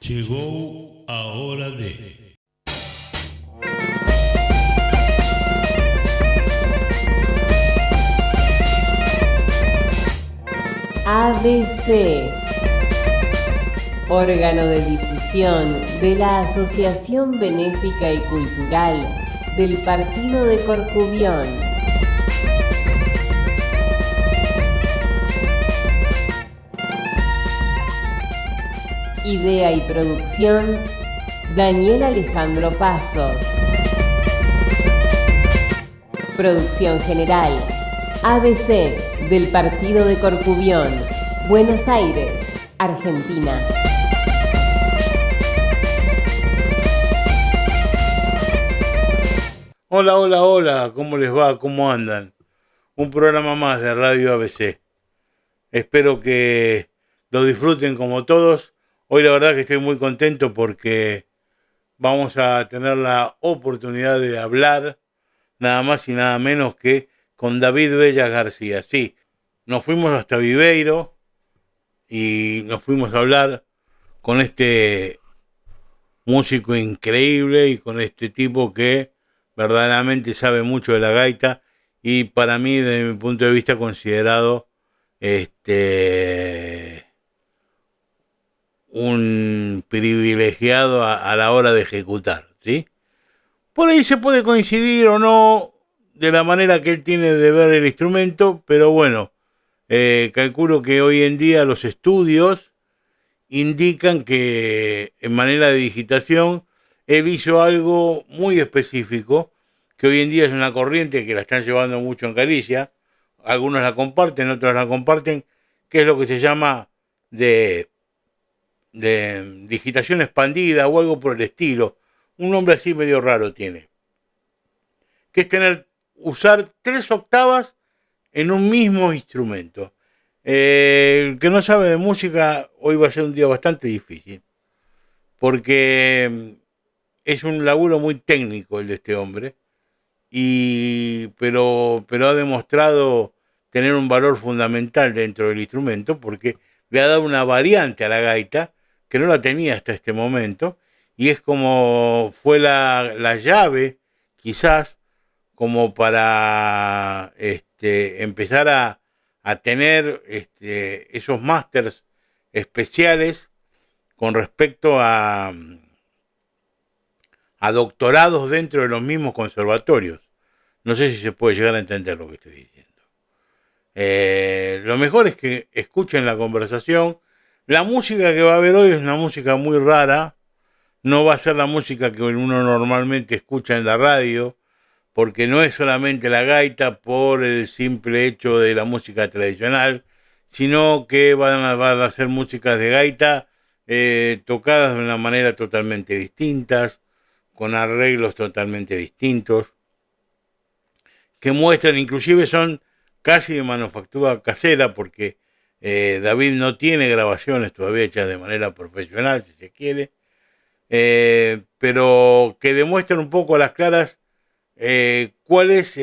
Chegou a hora de... ABC, órgano de difusión de la Asociación Benéfica y Cultural del Partido de Corcubión. Idea y producción, Daniel Alejandro Pasos. Producción general, ABC del Partido de Corcubión, Buenos Aires, Argentina. Hola, hola, hola, ¿cómo les va? ¿Cómo andan? Un programa más de Radio ABC. Espero que lo disfruten como todos. Hoy la verdad que estoy muy contento porque vamos a tener la oportunidad de hablar nada más y nada menos que con David Bellas García. Sí, nos fuimos hasta Viveiro y nos fuimos a hablar con este músico increíble y con este tipo que verdaderamente sabe mucho de la gaita y para mí, desde mi punto de vista, considerado un privilegiado a la hora de ejecutar, ¿sí? Por ahí se puede coincidir o no de la manera que él tiene de ver el instrumento, pero bueno, calculo que hoy en día los estudios indican que en manera de digitación él hizo algo muy específico, que hoy en día es una corriente que la están llevando mucho en Galicia, algunos la comparten, otros la comparten, que es lo que se llama de digitación expandida o algo por el estilo. Un nombre así medio raro tiene. Que es usar 3 octavas en un mismo instrumento. El que no sabe de música, hoy va a ser un día bastante difícil. Porque es un laburo muy técnico el de este hombre. Pero ha demostrado tener un valor fundamental dentro del instrumento porque le ha dado una variante a la gaita que no la tenía hasta este momento y es como fue la llave quizás como para empezar a tener esos másters especiales con respecto a doctorados dentro de los mismos conservatorios. No sé si se puede llegar a entender lo que estoy diciendo. Lo mejor es que escuchen la conversación. La música que va a haber hoy es una música muy rara. No va a ser la música que uno normalmente escucha en la radio, porque no es solamente la gaita por el simple hecho de la música tradicional, sino que van a ser músicas de gaita tocadas de una manera totalmente distintas, con arreglos totalmente distintos, que muestran, inclusive son casi de manufactura casera, porque David no tiene grabaciones todavía hechas de manera profesional, si se quiere, pero que demuestran un poco a las claras cuál es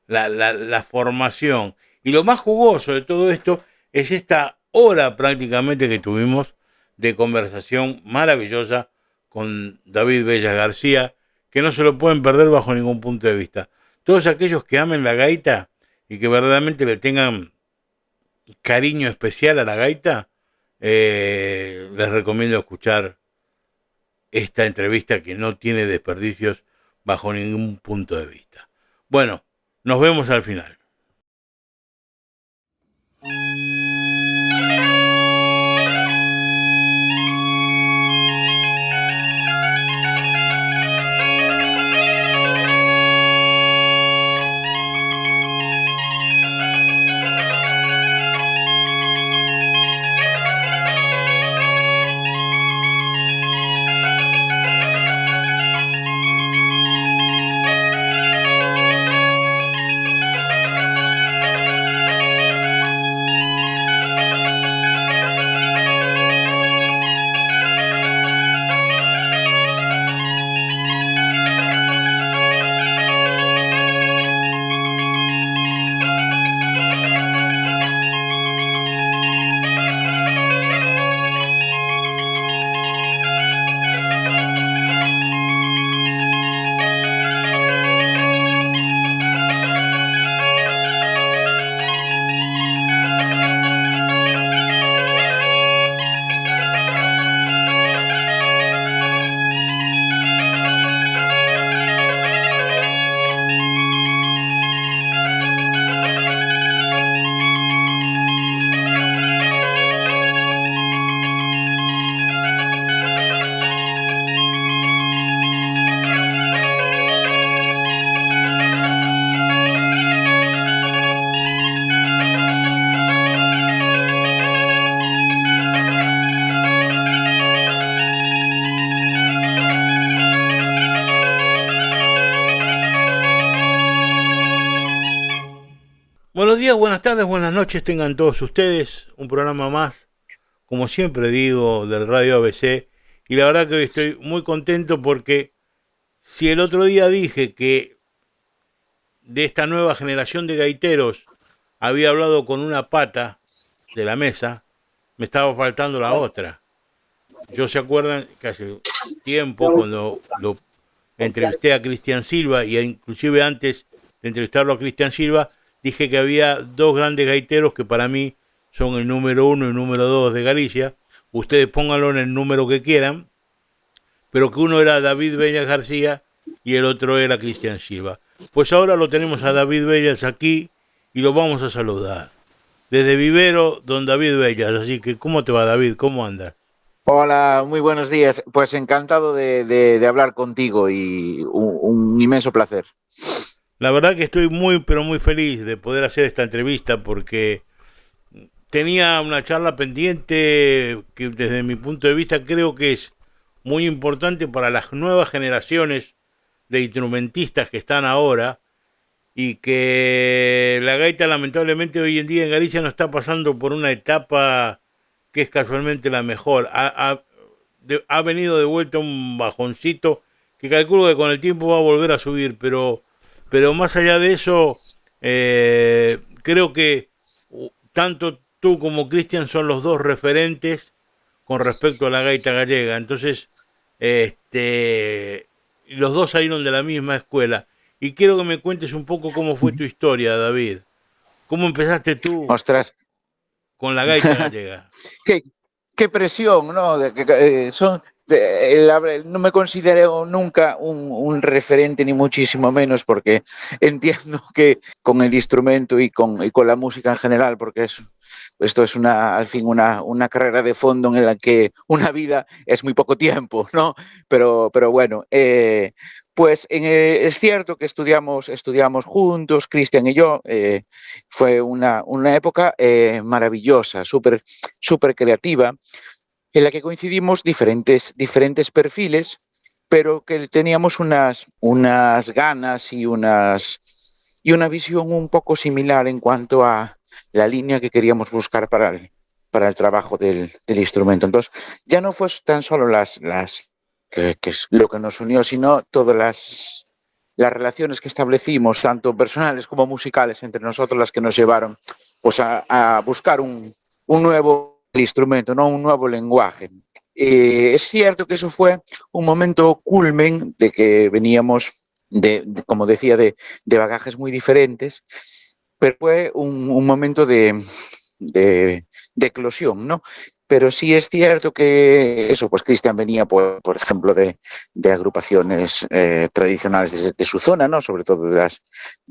la formación. Y lo más jugoso de todo esto es esta hora prácticamente que tuvimos de conversación maravillosa con David Bellas García, que no se lo pueden perder bajo ningún punto de vista. Todos aquellos que amen la gaita y que verdaderamente le tengan cariño especial a la gaita, les recomiendo escuchar esta entrevista que no tiene desperdicios bajo ningún punto de vista. Bueno, nos vemos al final. Buenos días, buenas tardes, buenas noches tengan todos ustedes. Un programa más, como siempre digo, del Radio ABC. Y la verdad que hoy estoy muy contento porque si el otro día dije que de esta nueva generación de gaiteros había hablado con una pata de la mesa, me estaba faltando la otra. Yo se acuerdan que hace tiempo cuando lo entrevisté a Cristian Silva y inclusive antes de entrevistarlo a Cristian Silva, dije que había dos grandes gaiteros que para mí son el número 1 y el número 2 de Galicia. Ustedes pónganlo en el número que quieran, pero que uno era David Bellas García y el otro era Cristian Silva. Pues ahora lo tenemos a David Bellas aquí y lo vamos a saludar. Desde Vivero, don David Bellas. Así que, ¿cómo te va, David? ¿Cómo andas? Hola, muy buenos días. Pues encantado de hablar contigo y un inmenso placer. La verdad que estoy muy, pero muy feliz de poder hacer esta entrevista porque tenía una charla pendiente que desde mi punto de vista creo que es muy importante para las nuevas generaciones de instrumentistas que están ahora y que la gaita lamentablemente hoy en día en Galicia no está pasando por una etapa que es casualmente la mejor. Ha venido de vuelta un bajoncito que calculo que con el tiempo va a volver a subir, pero más allá de eso, creo que tanto tú como Cristian son los dos referentes con respecto a la gaita gallega. Entonces, los dos salieron de la misma escuela. Y quiero que me cuentes un poco cómo fue tu historia, David. ¿Cómo empezaste tú Ostras, con la gaita gallega? qué, qué presión, ¿no? No me considero nunca un referente, ni muchísimo menos, porque entiendo que con el instrumento y con la música en general, porque esto es al fin una carrera de fondo en la que una vida es muy poco tiempo, ¿no? Pero bueno, pues es cierto que estudiamos juntos, Cristian y yo. Fue una época maravillosa, súper creativa, en la que coincidimos diferentes perfiles, pero que teníamos unas ganas y una visión un poes similar en cuanto a la línea que queríamos buscar para el trabajo del instrumento. Entonces, ya no fue tan solo que es lo que nos unió, sino todas las relaciones que establecimos, tanto personales como musicales, entre nosotros, las que nos llevaron pues a buscar un nuevo instrumento, ¿no? Un nuevo lenguaje. Es cierto que eso fue un momento culmen de que veníamos como decía, de bagajes muy diferentes, pero fue un momento de eclosión, ¿no? Pero sí es cierto que eso, pues Cristian venía, por ejemplo, de agrupaciones tradicionales de su zona, ¿no? Sobre todo de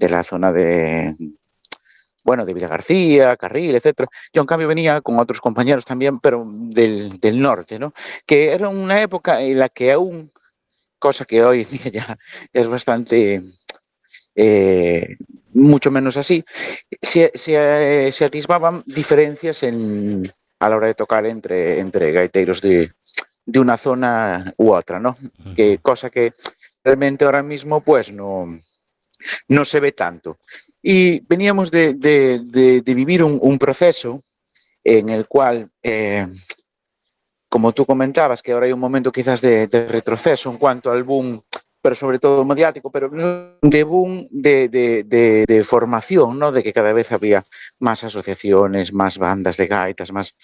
la zona de Villa García, Carril, etcétera. Yo, en cambio, venía con otros compañeros también, pero del norte, ¿no? Que era una época en la que aún, cosa que hoy día ya es bastante... mucho menos así, se atisbaban diferencias a la hora de tocar entre gaiteros de una zona u otra, ¿no? Que cosa que realmente ahora mismo pues no se ve tanto. Y veníamos de vivir un proceso en el cual, como tú comentabas, que ahora hay un momento quizás de retroceso en cuanto al boom, pero sobre todo mediático, pero de boom de formación, ¿no? De que cada vez había más asociaciones, más bandas de gaitas, más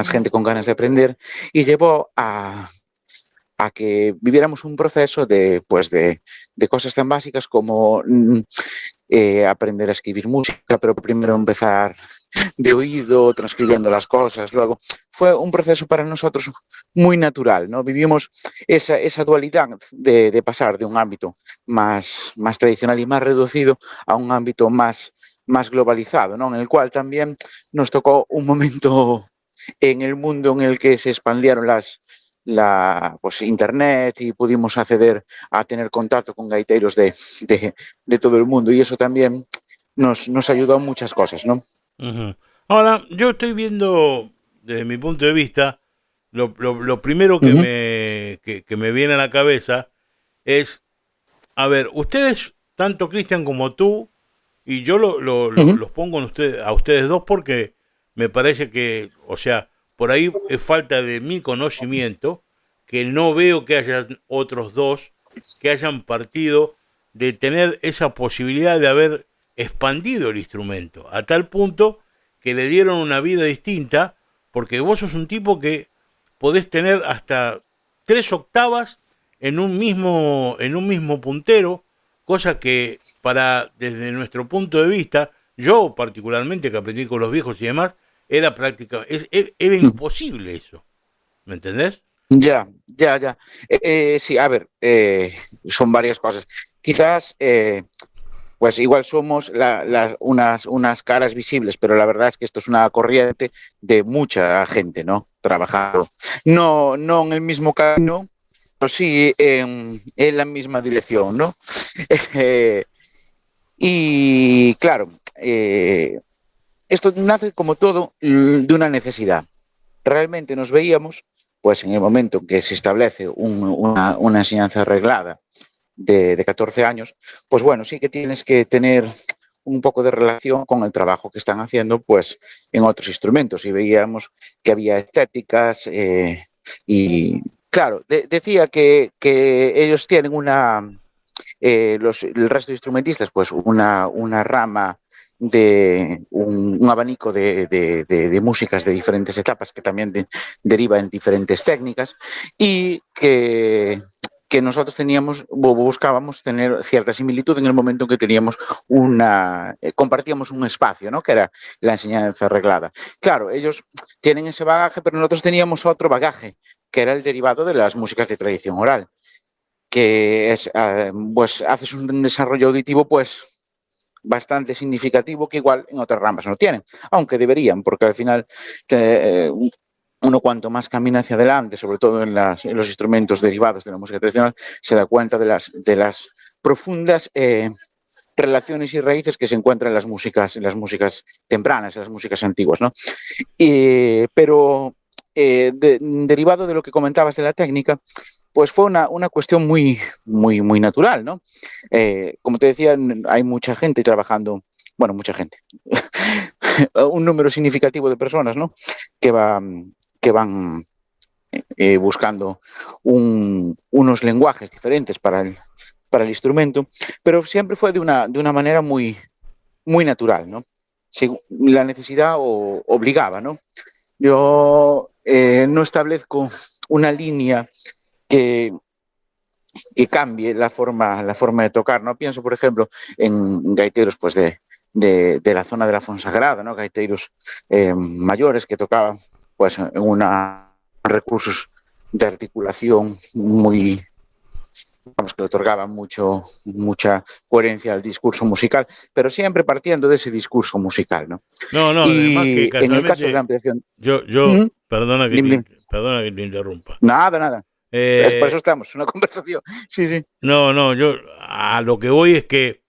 gente con ganas de aprender, y llevó a que viviéramos un proceso de cosas tan básicas como aprender a escribir música, pero primero empezar de oído, transcribiendo las cosas. Luego fue un proceso para nosotros muy natural, ¿no? Vivimos esa dualidad de pasar de un ámbito más tradicional y más reducido a un ámbito más globalizado, ¿no? En el cual también nos tocó un momento en el mundo en el que se expandieron internet y pudimos acceder a tener contacto con gaiteros de todo el mundo, y eso también nos ayudó a muchas cosas, ¿no? Uh-huh. Ahora, yo estoy viendo, desde mi punto de vista, lo primero que, uh-huh, que me viene a la cabeza es, a ver, ustedes, tanto Cristian como tú, Y yo los pongo a ustedes dos porque me parece que, o sea, por ahí es falta de mi conocimiento, que no veo que haya otros dos que hayan partido de tener esa posibilidad de haber expandido el instrumento, a tal punto que le dieron una vida distinta, porque vos sos un tipo que podés tener hasta 3 octavas en un mismo puntero, cosa que desde nuestro punto de vista, yo particularmente que aprendí con los viejos y demás, era era imposible eso, ¿me entendés? Ya. Sí, a ver, son varias cosas. Quizás, pues igual somos unas caras visibles, pero la verdad es que esto es una corriente de mucha gente, ¿no? Trabajando. No en el mismo camino, pero sí en la misma dirección, ¿no? Y claro, esto nace como todo de una necesidad. Realmente nos veíamos, pues en el momento en que se establece una enseñanza reglada de 14 años, pues bueno, sí que tienes que tener un poco de relación con el trabajo que están haciendo pues en otros instrumentos, y veíamos que había estéticas y claro, decía que ellos tienen el resto de instrumentistas pues una rama de un abanico de músicas de diferentes etapas que también deriva en diferentes técnicas, y que nosotros buscábamos tener cierta similitud en el momento en que teníamos compartíamos un espacio, ¿no? Que era la enseñanza reglada. Claro, ellos tienen ese bagaje, pero nosotros teníamos otro bagaje, que era el derivado de las músicas de tradición oral, que es, pues haces un desarrollo auditivo, pues bastante significativo, que igual en otras ramas no tienen, aunque deberían, porque al final uno cuanto más camina hacia adelante, sobre todo en los instrumentos derivados de la música tradicional, se da cuenta de las profundas relaciones y raíces que se encuentran en las músicas tempranas, en las músicas antiguas, ¿no? Pero derivado de lo que comentabas de la técnica, pues fue una cuestión muy natural, ¿no? Como te decía, hay mucha gente trabajando, bueno, mucha gente, un número significativo de personas, ¿no? Que van buscando unos lenguajes diferentes para el instrumento, pero siempre fue de una manera muy natural, ¿no? La necesidad obligaba, ¿no? Yo no establezco una línea que cambie la forma de tocar, ¿no? Pienso, por ejemplo, en gaiteros pues de la zona de la Fonsagrada, ¿no? Gaiteros mayores que tocaban pues en recursos de articulación que le otorgaban mucha coherencia al discurso musical, pero siempre partiendo de ese discurso musical, ¿no? No, además que en el caso de la ampliación... Perdona que te interrumpa. Nada. Es por eso estamos, una conversación. Sí. No, yo a lo que voy es que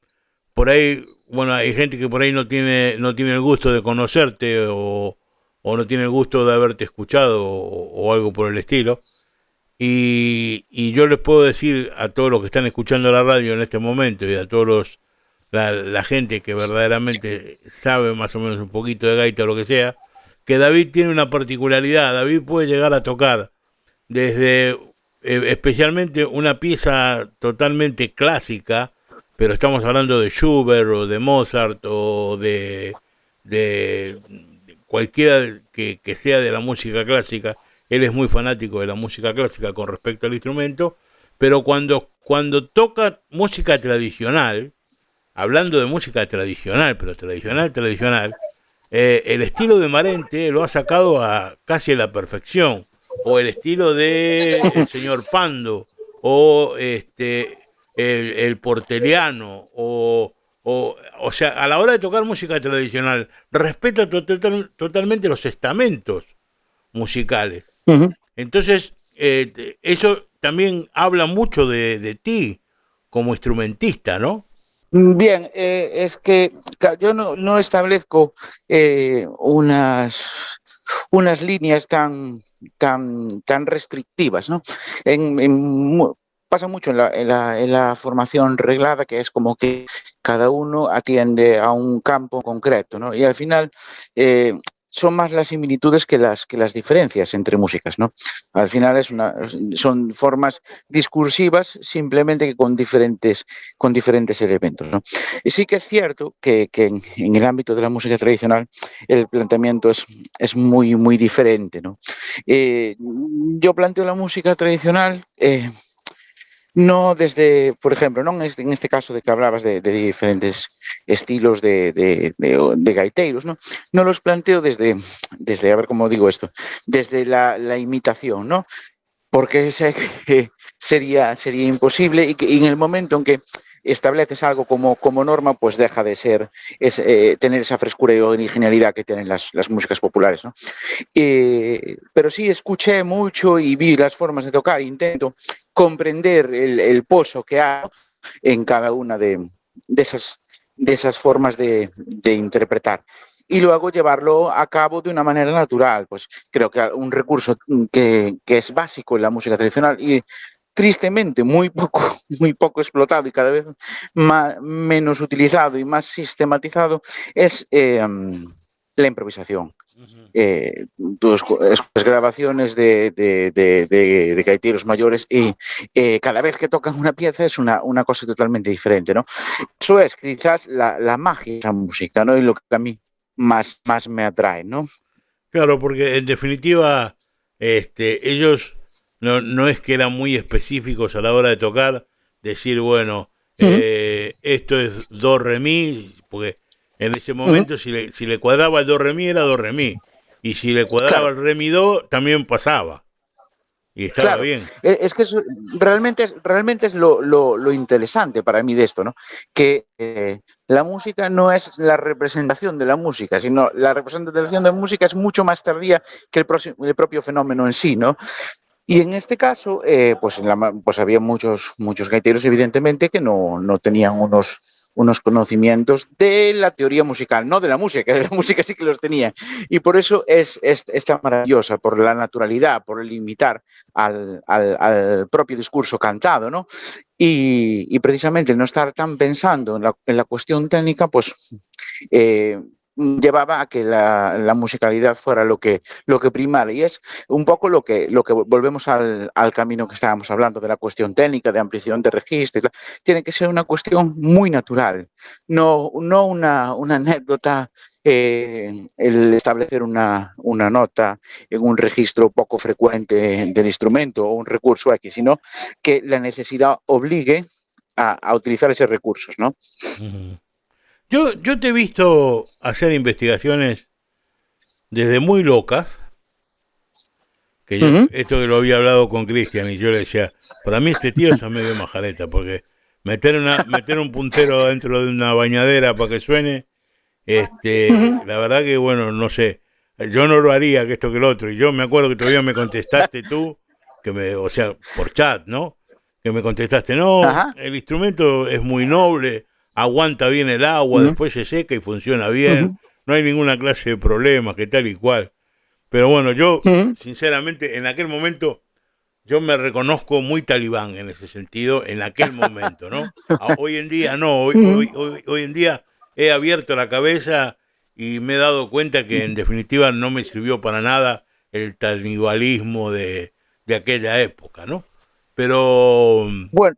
por ahí, bueno, hay gente que por ahí no tiene el gusto de conocerte o no tiene el gusto de haberte escuchado o algo por el estilo. Y yo les puedo decir a todos los que están escuchando la radio en este momento y a todos la gente que verdaderamente sabe más o menos un poquito de gaita o lo que sea, que David tiene una particularidad. David puede llegar a tocar desde especialmente una pieza totalmente clásica, pero estamos hablando de Schubert o de Mozart o de cualquiera que sea de la música clásica. Él es muy fanático de la música clásica con respecto al instrumento, pero cuando toca música tradicional, hablando de música tradicional, pero tradicional, el estilo de Marente lo ha sacado a casi a la perfección, o el estilo de el señor Pando, o el porteliano, o sea, a la hora de tocar música tradicional, respeta totalmente los estamentos musicales. Uh-huh. Entonces, eso también habla mucho de ti como instrumentista, ¿no? Bien, es que yo no establezco unas líneas tan restrictivas, ¿no? Pasa mucho en la formación reglada, que es como que cada uno atiende a un campo concreto, ¿no? Y al final son más las similitudes que las diferencias entre músicas, ¿no? Al final son formas discursivas simplemente que con diferentes elementos, ¿no? Y sí que es cierto que en el ámbito de la música tradicional el planteamiento es muy, muy diferente, ¿no? Yo planteo la música tradicional no desde, por ejemplo, no en este caso de que hablabas de diferentes estilos de gaiteros, ¿no? No los planteo desde, a ver cómo digo esto, desde la imitación, ¿no? Porque sé que sería imposible y en el momento en que estableces algo como norma, pues deja de ser, tener esa frescura y originalidad que tienen las músicas populares, ¿no? Pero sí escuché mucho y vi las formas de tocar, intento comprender el pozo que hay en cada una de esas formas de interpretar. Y luego llevarlo a cabo de una manera natural. Pues creo que un recurso que es básico en la música tradicional y tristemente muy poco explotado y cada vez menos utilizado y más sistematizado es la improvisación. Tus grabaciones de gaiteros mayores y cada vez que tocan una pieza es una cosa totalmente diferente, ¿no? Eso es quizás la magia de esa música, ¿no? Y lo que a mí más me atrae, ¿no? Claro, porque en definitiva, ellos no es que eran muy específicos a la hora de tocar, decir, bueno, Uh-huh. esto es do, re, mi, porque en ese Uh-huh. momento si le cuadraba el do, re, mi, era do, re, mi, y si le cuadraba Claro. el re, mi, do, también pasaba, y estaba Claro, bien. es que eso realmente es lo interesante para mí de esto, ¿no? Que la música no es la representación de la música, sino la representación de la música es mucho más tardía que el propio fenómeno en sí, ¿no? Y en este caso, pues había muchos gaiteros, evidentemente, que no tenían unos conocimientos de la teoría musical, no de la música sí que los tenían. Y por eso es tan maravillosa, por la naturalidad, por el imitar al propio discurso cantado, ¿no? Y precisamente el no estar tan pensando en la cuestión técnica, pues llevaba a que la musicalidad fuera lo que primara. Y es un poco lo que volvemos al camino que estábamos hablando, de la cuestión técnica, de ampliación de registro. Tiene que ser una cuestión muy natural, no una anécdota. El establecer una nota en un registro poco frecuente del instrumento o un recurso X, sino que la necesidad obligue a utilizar esos recursos, ¿no? Ujú. Yo te he visto hacer investigaciones desde muy locas, que yo, Uh-huh. esto que lo había hablado con Cristian y yo le decía, para mí este tío está medio majareta, porque meter un puntero dentro de una bañadera para que suene, Uh-huh. la verdad que bueno, no sé, yo no lo haría que esto que lo otro, y yo me acuerdo que todavía me contestaste tú, o sea, por chat, ¿no? Que me contestaste, no, Ajá. el instrumento es muy noble, aguanta bien el agua, Uh-huh. después se seca y funciona bien, Uh-huh. no hay ninguna clase de problemas, que tal y cual. Pero bueno, yo, Uh-huh. sinceramente, en aquel momento, yo me reconozco muy talibán en ese sentido, en aquel momento, ¿no? Hoy en día no, hoy en día he abierto la cabeza y me he dado cuenta que en definitiva no me sirvió para nada el talibalismo de aquella época, ¿no? Pero Bueno,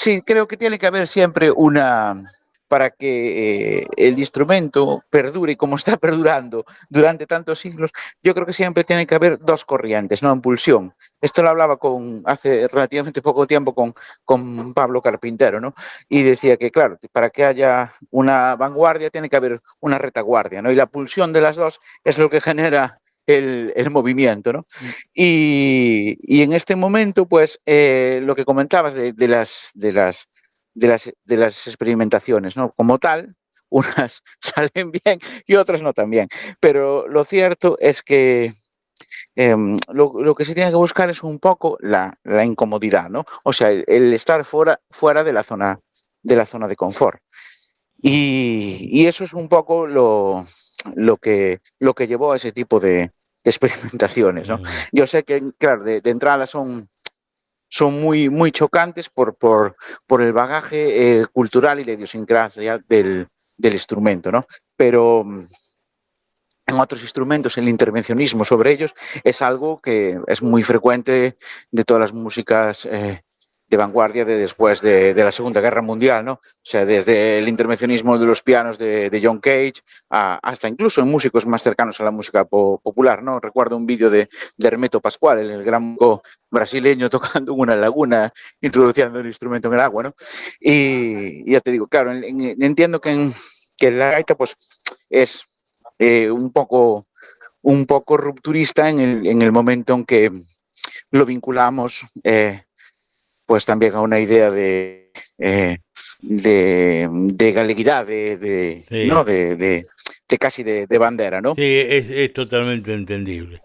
Sí, creo que tiene que haber siempre para que el instrumento perdure como está perdurando durante tantos siglos, yo creo que siempre tiene que haber dos corrientes, ¿no? En pulsión. Esto lo hablaba hace relativamente poco tiempo con Pablo Carpintero, ¿no? Y decía que, claro, para que haya una vanguardia tiene que haber una retaguardia, ¿no? Y la pulsión de las dos es lo que genera el movimiento, ¿no? Y en este momento, pues, lo que comentabas de las experimentaciones, ¿no? Como tal, unas salen bien y otras no tan bien. Pero lo cierto es que lo que se tiene que buscar es un poco la incomodidad, ¿no? O sea, el estar fuera de la zona de confort. Y eso es un poco lo que llevó a ese tipo de experimentaciones, ¿no? Yo sé que, claro, de entrada son muy, muy chocantes por el bagaje cultural y la idiosincrasia del instrumento, ¿no? Pero en otros instrumentos el intervencionismo sobre ellos es algo que es muy frecuente de todas las músicas de vanguardia de después de la Segunda Guerra Mundial, ¿no? O sea, desde el intervencionismo de los pianos de John Cage hasta incluso en músicos más cercanos a la música popular, ¿no? Recuerdo un vídeo de Hermeto Pascual, el gran músico brasileño tocando en una laguna, introduciendo el instrumento en el agua, ¿no? Y ya te digo, claro, entiendo que la gaita pues es un poco rupturista en el momento en que lo vinculamos pues también a una idea de galeguidad, Sí. ¿no? de casi de bandera, ¿no? Sí, es totalmente entendible.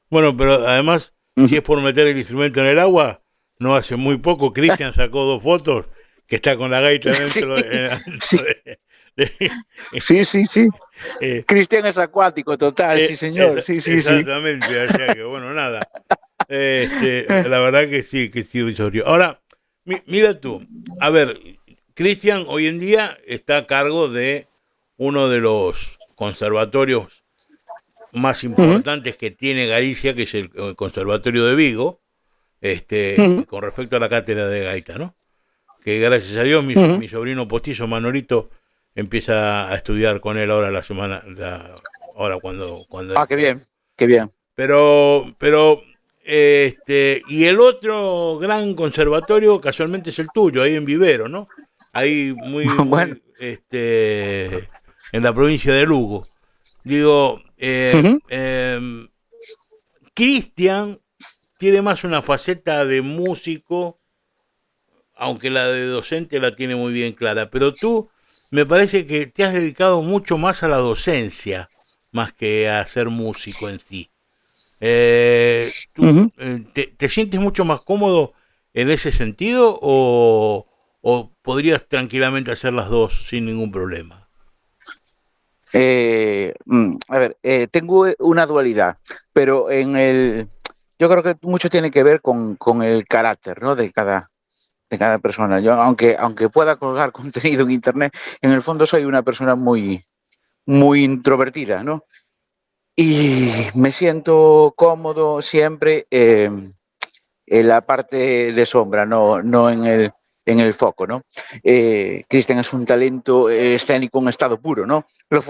Bueno, pero además, si es por meter el instrumento en el agua, no hace muy poco Cristian sacó 2 fotos que está con la gaita dentro Sí. Sí. Cristian es acuático, total, sí, señor. Sí. Exactamente, o sea que bueno, nada. La verdad que sí, Osorio. Ahora, mira tú, a ver, Cristian hoy en día está a cargo de uno de los conservatorios más importantes que tiene Galicia, que es el Conservatorio de Vigo, con respecto a la cátedra de gaita, ¿no? Que gracias a Dios mi sobrino postizo Manolito empieza a estudiar con él ahora ahora cuando qué bien. Pero y el otro gran conservatorio casualmente es el tuyo, ahí en Vivero, ¿no? Ahí Bueno. En la provincia de Lugo. Digo, Cristian tiene más una faceta de músico, aunque la de docente la tiene muy bien clara, pero tú me parece que te has dedicado mucho más a la docencia, más que a ser músico en sí. ¿Tú te sientes mucho más cómodo en ese sentido o podrías tranquilamente hacer las dos sin ningún problema? A ver, tengo una dualidad, pero yo creo que mucho tiene que ver con el carácter, ¿no? de cada persona. Yo, aunque pueda colgar contenido en internet, en el fondo soy una persona muy, muy introvertida, ¿no? Y me siento cómodo siempre en la parte de sombra, no en el foco, ¿no? Cristian es un talento escénico en estado puro, ¿no? Lo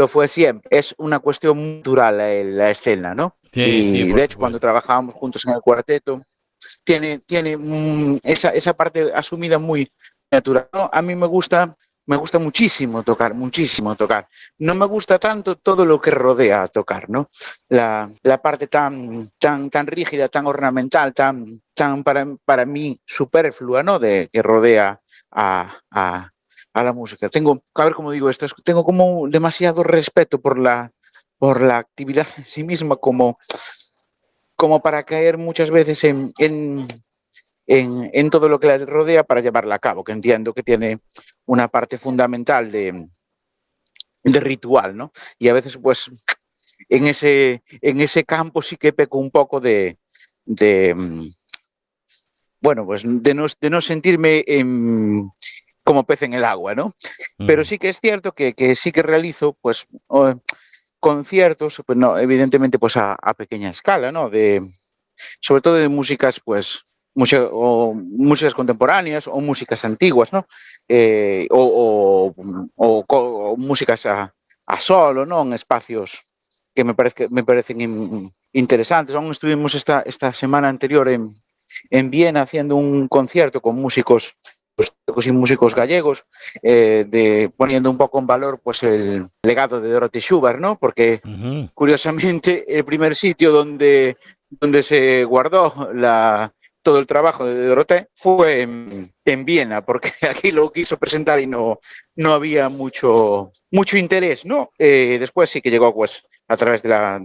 fue siempre. Es una cuestión natural la escena, ¿no? Sí, y de hecho, supuesto. cuando trabajábamos juntos en el cuarteto, tiene esa parte asumida muy natural, ¿no? A mí me gusta muchísimo tocar. No me gusta tanto todo lo que rodea a tocar, ¿no? La parte tan rígida, tan ornamental, tan para mí superflua, ¿no? Que rodea a la música. A ver cómo digo esto, tengo como demasiado respeto por la actividad en sí misma como para caer muchas veces en todo lo que la rodea para llevarla a cabo, que entiendo que tiene una parte fundamental de ritual, ¿no? Y a veces, pues, en ese campo sí que peco un poco bueno, pues de no sentirme como pez en el agua, ¿no? Pero sí que es cierto que sí que realizo, pues, conciertos, pues no, evidentemente, pues a pequeña escala, ¿no? Sobre todo de músicas, pues, músicas contemporáneas ou músicas antiguas, ¿no? Ou músicas a solo, ¿no? En espacios que me parecen interesantes. Aún estuvimos esta semana anterior en Viena haciendo un concierto con músicos, pues, y músicos gallegos, poniendo un poco en valor pues el legado de Dorothy Schubert, ¿no? Porque curiosamente el primer sitio donde se guardó todo el trabajo de Dorothée fue en Viena, porque aquí lo quiso presentar y no había mucho interés, ¿no? Después sí que llegó pues a través de la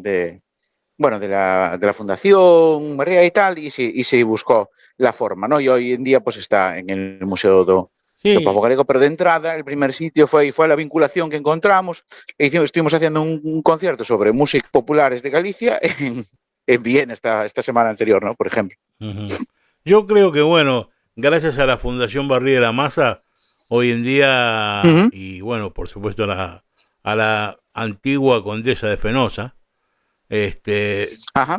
Fundación María y tal, y se buscó la forma, ¿no? Y hoy en día pues está en el Museo do Pobo Galego, pero de entrada el primer sitio fue la vinculación que encontramos. Estuvimos haciendo un concierto sobre músicas populares de Galicia en Viena esta semana anterior, ¿no? Por ejemplo. Yo creo que, bueno, gracias a la Fundación Barría de la Masa, hoy en día, y bueno, por supuesto a la antigua Condesa de Fenosa,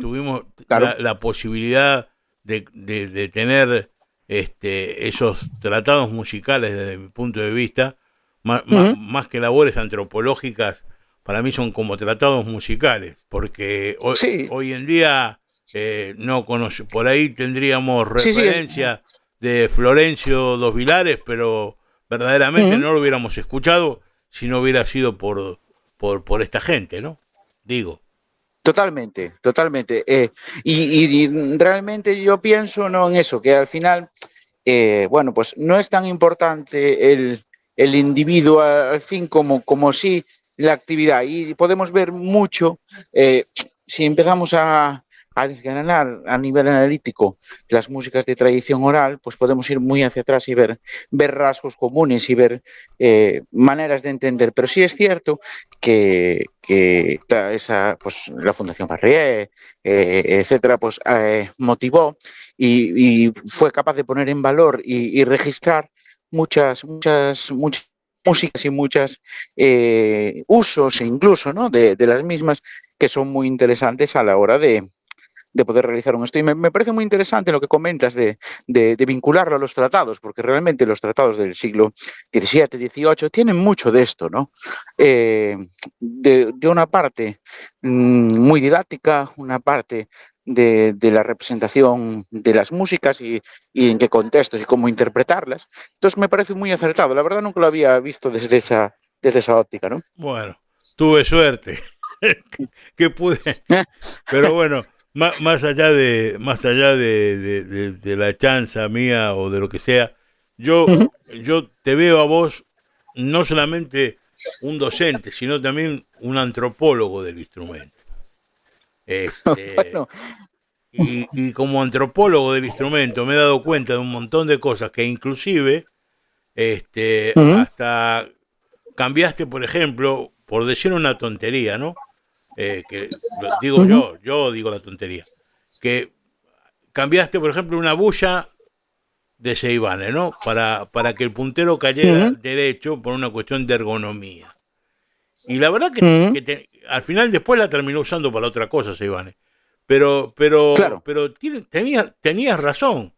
tuvimos claro, la posibilidad de tener esos tratados musicales desde mi punto de vista, más que labores antropológicas, para mí son como tratados musicales, porque hoy en día no conozco, por ahí tendríamos referencia de Florencio Dos Vilares, pero verdaderamente no lo hubiéramos escuchado si no hubiera sido por esta gente, ¿no? Digo. Totalmente. Y realmente yo pienso no en eso, que al final, bueno, pues no es tan importante el individuo al fin como sí la actividad. Y podemos ver mucho, si empezamos a desgranar a nivel analítico las músicas de tradición oral, pues podemos ir muy hacia atrás y ver rasgos comunes y ver maneras de entender. Pero sí es cierto que pues la Fundación Barrié, etcétera, pues motivó y fue capaz de poner en valor y registrar muchas músicas y muchos usos incluso, ¿no? de las mismas, que son muy interesantes a la hora de poder realizar un estudio. Y me parece muy interesante lo que comentas de vincularlo a los tratados, porque realmente los tratados del siglo XVII, XVIII tienen mucho de esto, ¿no? De una parte muy didáctica, una parte de la representación de las músicas y en qué contextos y cómo interpretarlas. Entonces me parece muy acertado. La verdad nunca lo había visto desde esa óptica, ¿no? Bueno, tuve suerte que pude, pero bueno, más allá de la chanza mía o de lo que sea, yo te veo a vos no solamente un docente, sino también un antropólogo del instrumento. Bueno. Y como antropólogo del instrumento me he dado cuenta de un montón de cosas que inclusive hasta cambiaste, por ejemplo, por decir una tontería, ¿no? Que digo yo digo la tontería, que cambiaste, por ejemplo, una bulla de Seivane, ¿no? Para que el puntero cayera derecho por una cuestión de ergonomía. Y la verdad que al final después la terminó usando para otra cosa Seivane. Pero claro, tenías razón.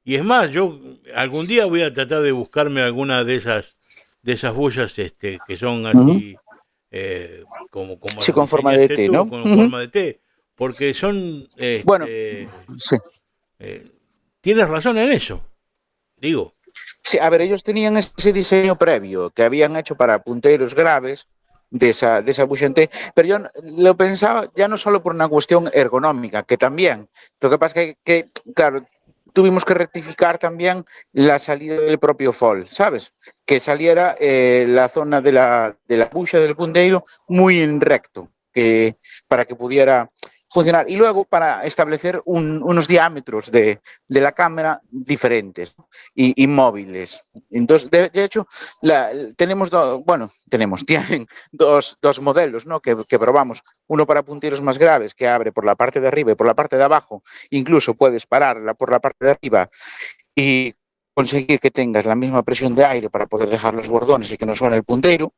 Y es más, yo algún día voy a tratar de buscarme alguna de esas bullas que son así como sí, con forma de T, ¿no? Con forma de T, porque son bueno, sí. Tienes razón en eso, digo. Sí, a ver, ellos tenían ese diseño previo que habían hecho para punteros graves de esa bulla en T, pero yo lo pensaba ya no solo por una cuestión ergonómica, que también. Lo que pasa es que claro, tuvimos que rectificar también la salida del propio fol, ¿sabes? Que saliera la zona de la bulla del punteiro muy en recto, para que pudiera funcionar. Y luego para establecer unos diámetros de la cámara diferentes y móviles. Entonces, de hecho, tienen dos modelos, ¿no? que probamos. Uno para punteros más graves, que abre por la parte de arriba y por la parte de abajo. Incluso puedes pararla por la parte de arriba y conseguir que tengas la misma presión de aire para poder dejar los bordones y que no suene el puntero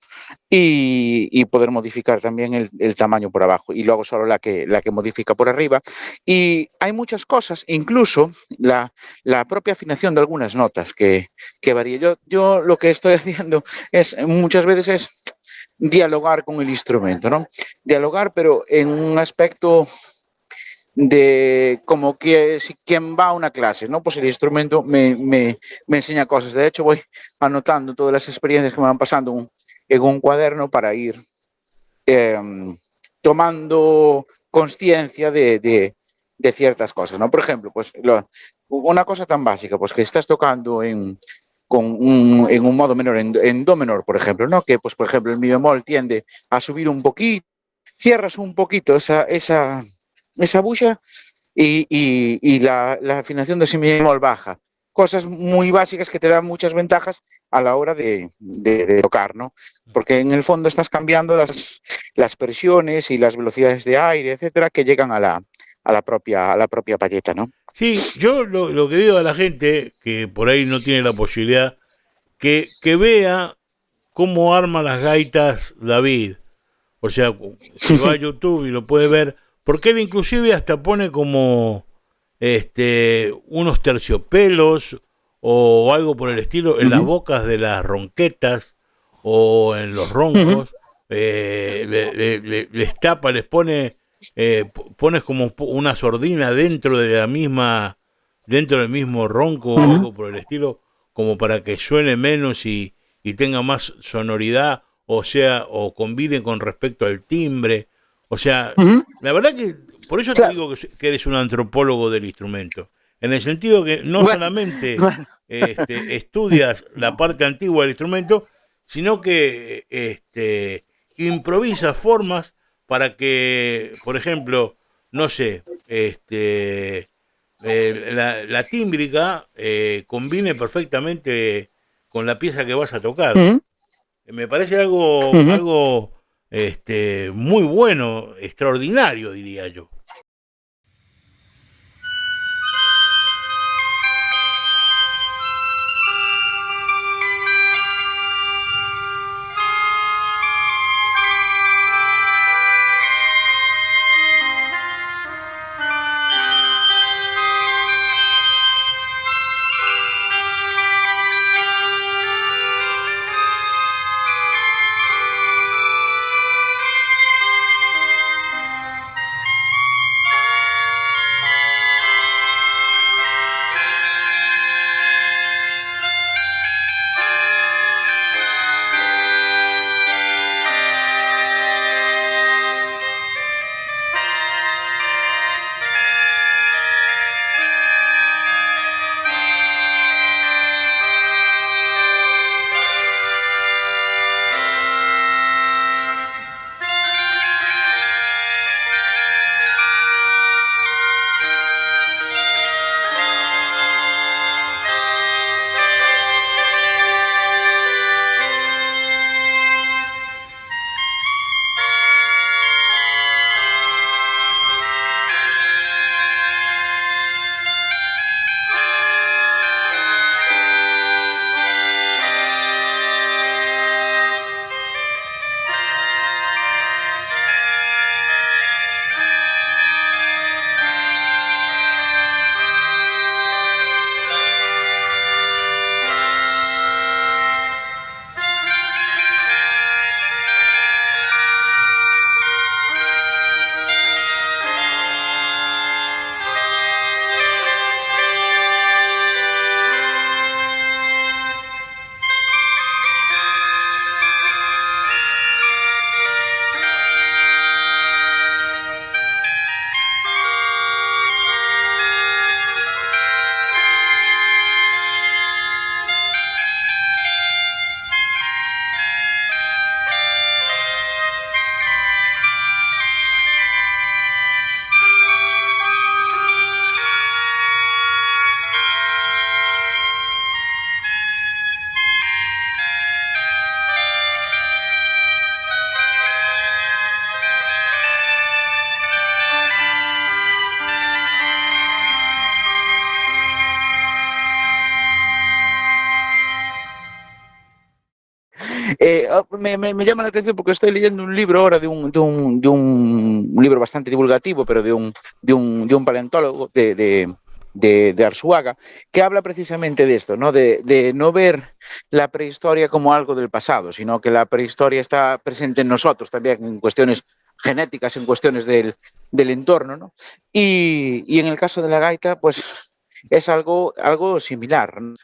y poder modificar también el tamaño por abajo y luego solo la que modifica por arriba. Y hay muchas cosas, incluso la propia afinación de algunas notas que varía. Yo lo que estoy haciendo es muchas veces es dialogar con el instrumento, ¿no? Dialogar, pero en un aspecto de como que si quien va a una clase, ¿no? Pues el instrumento me enseña cosas. De hecho, voy anotando todas las experiencias que me van pasando en un cuaderno para ir eh, tomando conciencia de ciertas cosas, ¿no? Por ejemplo, pues una cosa tan básica, pues que estás tocando en un modo menor, en do menor, por ejemplo, ¿no? Que, pues, por ejemplo, el mi bemol tiende a subir un poquito, cierras un poquito esa bulla y la afinación de ese mi bemol baja. Cosas muy básicas que te dan muchas ventajas a la hora de tocar, ¿no? Porque en el fondo estás cambiando las presiones y las velocidades de aire, etcétera, que llegan a la propia payeta, ¿no? Sí, yo lo que digo a la gente que por ahí no tiene la posibilidad, que vea cómo arma las gaitas David. O sea, si va a YouTube y lo puede ver, porque él inclusive hasta pone como unos terciopelos o algo por el estilo en las bocas de las ronquetas o en los roncos, les tapa, les pone, pones como una sordina dentro de la misma, dentro del mismo ronco o algo por el estilo, como para que suene menos y tenga más sonoridad, o sea, o combine con respecto al timbre. O sea, la verdad que, por eso te Claro. digo que eres un antropólogo del instrumento, en el sentido que no Bueno, solamente bueno. estudias la parte antigua del instrumento, sino que improvisas formas para que, por ejemplo, no sé, la tímbrica combine perfectamente con la pieza que vas a tocar. Me parece algo muy bueno, extraordinario, diría yo. Me llama la atención porque estoy leyendo un libro ahora de un libro bastante divulgativo, pero de un paleontólogo de Arzuaga, que habla precisamente de esto, ¿no? De no ver la prehistoria como algo del pasado, sino que la prehistoria está presente en nosotros también, en cuestiones genéticas, en cuestiones del entorno, ¿no? Y en el caso de la gaita, pues es algo similar, ¿no?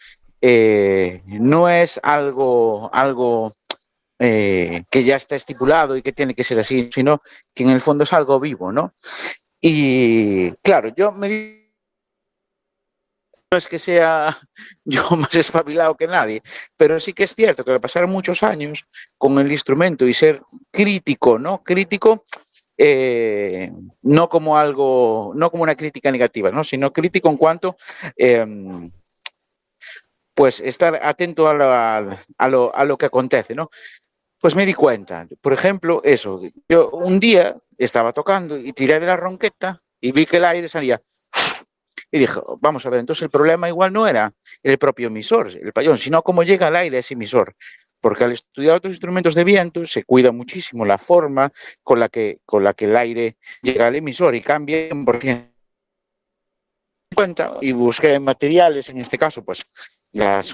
No es algo que ya está estipulado y que tiene que ser así, sino que en el fondo es algo vivo, ¿no? Y claro, no es que sea yo más espabilado que nadie, pero sí que es cierto que al pasar muchos años con el instrumento y ser crítico, ¿no? Crítico, no como algo, no como una crítica negativa, ¿no? Sino crítico en cuanto pues estar atento a lo que acontece, ¿no? Pues me di cuenta, por ejemplo, eso, yo un día estaba tocando y tiré de la ronqueta y vi que el aire salía. Y dije, vamos a ver, entonces el problema igual no era el propio emisor, el payón, sino cómo llega al aire ese emisor. Porque al estudiar otros instrumentos de viento se cuida muchísimo la forma con la que el aire llega al emisor y cambia por cuenta y busqué materiales, en este caso, pues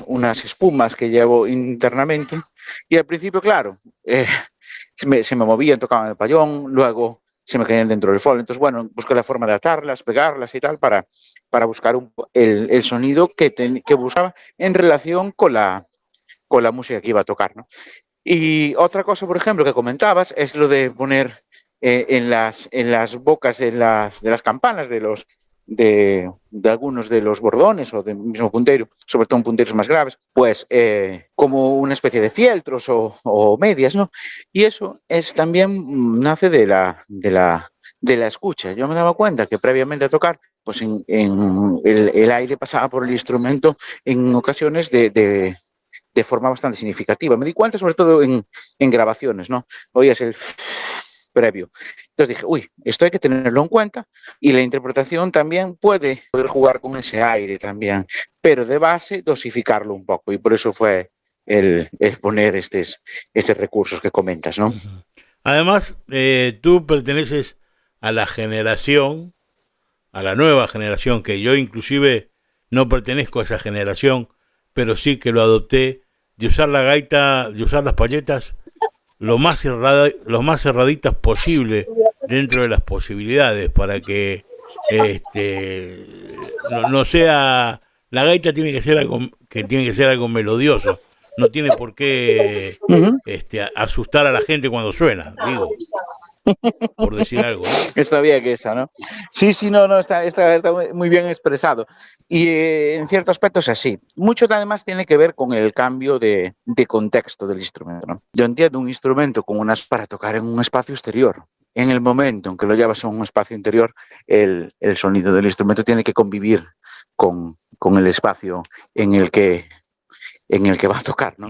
unas espumas que llevo internamente y al principio, claro, se me movían, tocaban el payón, luego se me caían dentro del fol. Entonces, bueno, busqué la forma de atarlas, pegarlas y tal para buscar el sonido que buscaba en relación con la música que iba a tocar, ¿no? Y otra cosa, por ejemplo, que comentabas es lo de poner en las bocas de las campanas de algunos de los bordones o del mismo puntero, sobre todo en punteros más graves, pues como una especie de fieltros o medias, ¿no? Y eso también nace de la escucha. Yo me daba cuenta que previamente a tocar, pues el aire pasaba por el instrumento en ocasiones de forma bastante significativa. Me di cuenta sobre todo en grabaciones, ¿no? Oías el previo. Entonces dije, uy, esto hay que tenerlo en cuenta y la interpretación también puede poder jugar con ese aire también, pero de base dosificarlo un poco y por eso fue el poner estos recursos que comentas, ¿no? Además, tú perteneces a la generación, a la nueva generación, que yo inclusive no pertenezco a esa generación, pero sí que lo adopté, de usar la gaita, de usar las palletas lo más cerraditas posible dentro de las posibilidades para que no sea, la gaita tiene que ser algo melodioso, no tiene por qué asustar a la gente cuando suena, digo, por decir algo, ¿no? Está bien que esa, ¿no? Sí, no, está muy bien expresado. Y en cierto aspecto es así. Mucho además tiene que ver con el cambio de contexto del instrumento, ¿no? Yo entiendo un instrumento para tocar en un espacio exterior. En el momento en que lo llevas a un espacio interior, el sonido del instrumento tiene que convivir con el espacio en el que va a tocar, ¿no?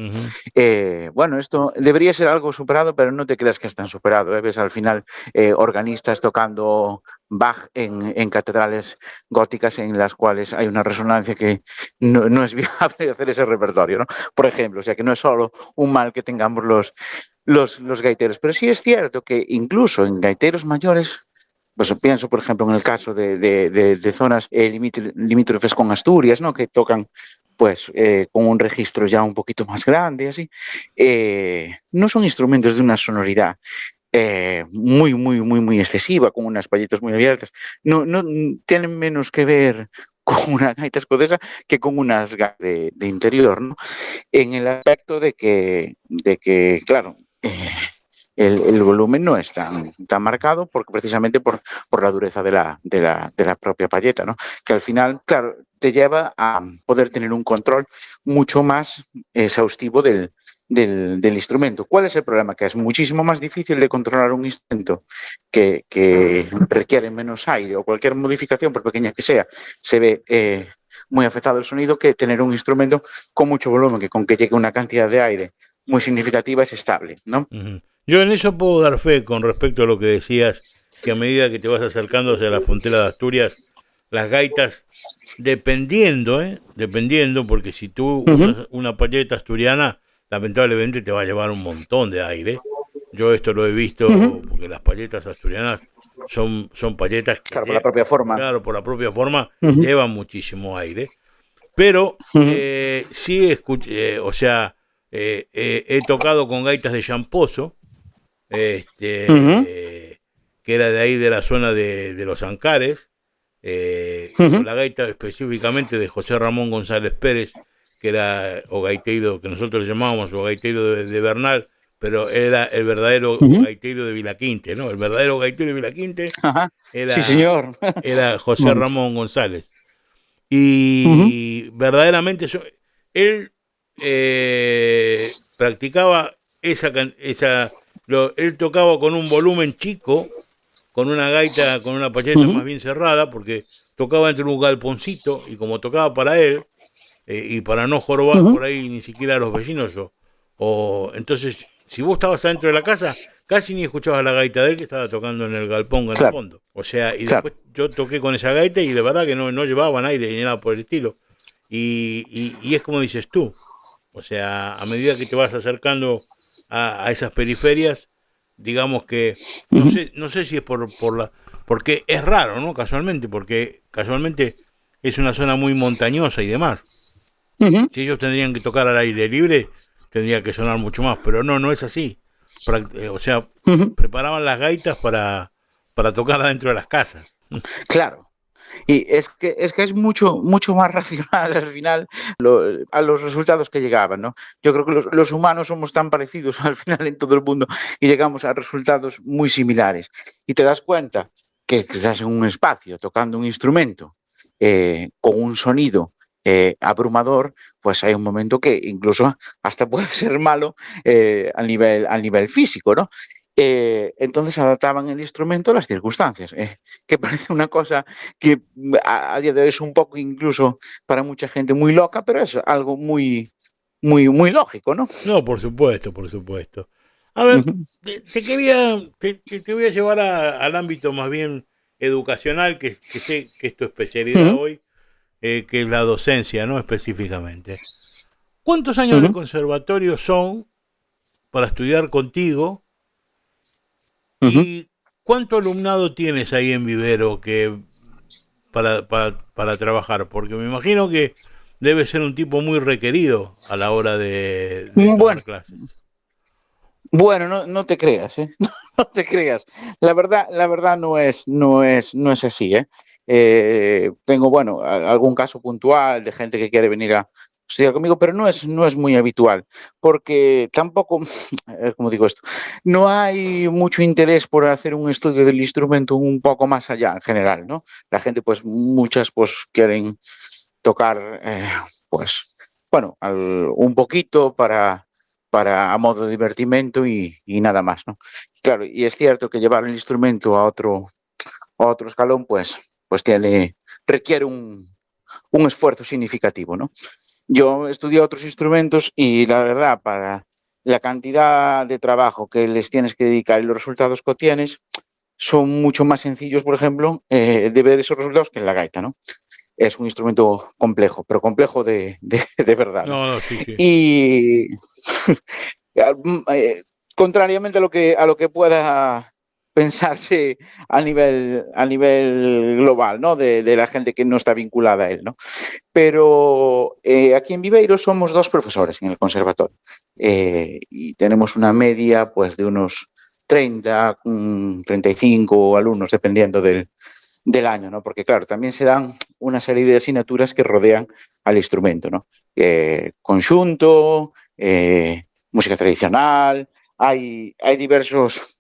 Bueno, esto debería ser algo superado, pero no te creas que es tan superado, ¿eh? Ves al final organistas tocando Bach en catedrales góticas en las cuales hay una resonancia que no es viable hacer ese repertorio, ¿no? Por ejemplo, o sea que no es solo un mal que tengamos los gaiteros, pero sí es cierto que incluso en gaiteros mayores, pues pienso, por ejemplo, en el caso de zonas limítrofes con Asturias, ¿no? Que tocan pues con un registro ya un poquito más grande, así, no son instrumentos de una sonoridad muy excesiva, con unas palletas muy abiertas, no tienen menos que ver con una gaita escocesa que con unas gaitas de interior, ¿no? En el aspecto de que claro, el volumen no es tan marcado porque precisamente por la dureza de la propia palleta, ¿no? Que al final, claro, te lleva a poder tener un control mucho más exhaustivo del instrumento. ¿Cuál es el problema? Que es muchísimo más difícil de controlar un instrumento que requiere menos aire o cualquier modificación, por pequeña que sea, se ve muy afectado el sonido, que tener un instrumento con mucho volumen, que con que llegue una cantidad de aire muy significativa es estable, ¿no? Uh-huh. Yo en eso puedo dar fe con respecto a lo que decías, que a medida que te vas acercando hacia la frontera de Asturias, las gaitas, dependiendo, porque si tú usas una palleta asturiana, lamentablemente te va a llevar un montón de aire. Yo esto lo he visto porque las palletas asturianas son palletas que, Claro, por la propia forma. claro, por la propia forma, llevan muchísimo aire. Pero sí escuché, o sea, he tocado con gaitas de Champoso, que era de ahí de la zona de los Ancares, con la gaita específicamente de José Ramón González Pérez, que era o gaiteiro, que nosotros le llamábamos o gaiteiro de Bernal, pero era el verdadero gaiteiro de Vilaquinte, ¿no? El verdadero gaiteiro de Vilaquinte Sí, señor. era José Ramón González. Y verdaderamente él practicaba él tocaba con un volumen chico, con una gaita, con una pacheta más bien cerrada, porque tocaba entre un galponcito, y como tocaba para él, y para no jorobar por ahí ni siquiera a los vecinos, entonces, si vos estabas adentro de la casa, casi ni escuchabas la gaita de él, que estaba tocando en el galpón en el fondo. O sea, y después yo toqué con esa gaita y de verdad que no llevaban aire ni nada por el estilo. Y es como dices tú, o sea, a medida que te vas acercando a esas periferias, digamos que, no sé si es porque es raro, ¿no? Porque casualmente es una zona muy montañosa y demás. Si ellos tendrían que tocar al aire libre, tendría que sonar mucho más, pero no es así. O sea, preparaban las gaitas para tocar adentro de las casas. Claro. Y es que es mucho más racional al final a los resultados que llegaban, ¿no? Yo creo que los humanos somos tan parecidos al final en todo el mundo y llegamos a resultados muy similares. Y te das cuenta que estás en un espacio tocando un instrumento con un sonido abrumador, pues hay un momento que incluso hasta puede ser malo al nivel físico, ¿no? Entonces adaptaban el instrumento a las circunstancias, que parece una cosa que a día de hoy es un poco incluso para mucha gente muy loca, pero es algo muy lógico, ¿no? No, por supuesto. A ver, te voy a llevar al ámbito más bien educacional, que sé que es tu especialidad hoy, que es la docencia, ¿no? Específicamente. ¿Cuántos años de conservatorio son para estudiar contigo? ¿Y cuánto alumnado tienes ahí en Vivero para trabajar? Porque me imagino que debe ser un tipo muy requerido a la hora de tomar clases. Bueno, no te creas, ¿eh? No te creas. La verdad no es así, ¿eh? Tengo, algún caso puntual de gente que quiere venir a estudiar conmigo, pero no es muy habitual, porque tampoco, como digo esto, no hay mucho interés por hacer un estudio del instrumento un poco más allá en general, ¿no? La gente, muchas quieren tocar, un poquito para a modo de divertimento y nada más, ¿no? Claro, y es cierto que llevar el instrumento a otro escalón, requiere un esfuerzo significativo, ¿no? Yo estudié otros instrumentos y la verdad, para la cantidad de trabajo que les tienes que dedicar y los resultados que obtienes, son mucho más sencillos, por ejemplo, de ver esos resultados que en la gaita, ¿no? Es un instrumento complejo, pero complejo de verdad, ¿no? No, sí. Y contrariamente a lo que pueda pensarse a nivel global, ¿no? De la gente que no está vinculada a él, ¿no? Pero aquí en Viveiro somos 2 profesores en el conservatorio y tenemos una media de unos 30, 35 alumnos, dependiendo del año, ¿no? Porque claro, también se dan una serie de asignaturas que rodean al instrumento, ¿no? Conjunto, música tradicional, hay diversas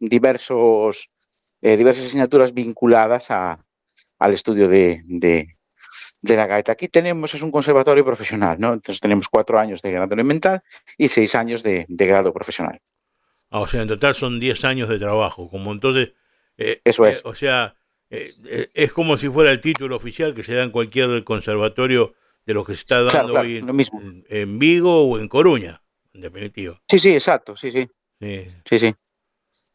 asignaturas vinculadas al estudio de la gaita. Aquí es un conservatorio profesional, ¿no? Entonces tenemos 4 años de grado elemental y 6 años de grado profesional. O sea, en total son 10 años de trabajo, como entonces... Eso es. O sea, es como si fuera el título oficial que se da en cualquier conservatorio de lo que se está dando hoy en Vigo o en Coruña, en definitiva. Sí, exacto, sí.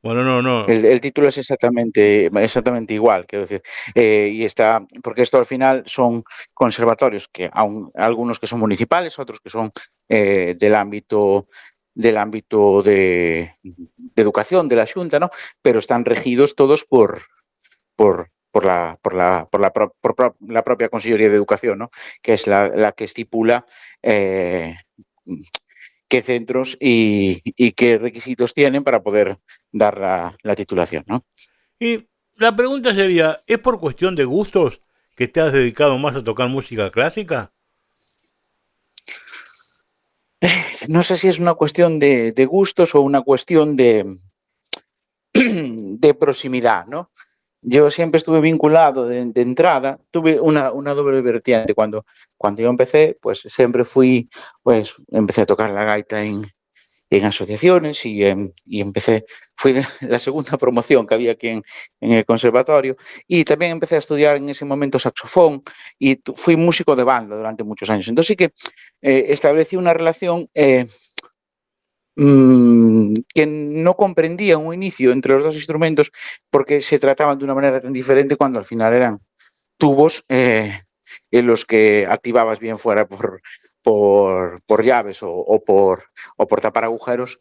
Bueno, no. El título es exactamente igual, quiero decir. Y está, porque esto al final son conservatorios, que algunos que son municipales, otros que son del ámbito del ámbito de educación de la Xunta, ¿no? Pero están regidos todos por la propia Consellería de Educación, ¿no? Que es la que estipula qué centros y qué requisitos tienen para poder dar la titulación, ¿no? Y la pregunta sería, ¿es por cuestión de gustos que te has dedicado más a tocar música clásica? No sé si es una cuestión de gustos o una cuestión de proximidad, ¿no? Yo siempre estuve vinculado de entrada, tuve una doble vertiente. Cuando yo empecé, pues siempre empecé a tocar la gaita en asociaciones y fui de la segunda promoción que había aquí en el conservatorio, y también empecé a estudiar en ese momento saxofón y fui músico de banda durante muchos años. Entonces sí que establecí una relación que no comprendía en un inicio entre los dos instrumentos, porque se trataban de una manera tan diferente cuando al final eran tubos en los que activabas bien fuera por llaves o por tapar agujeros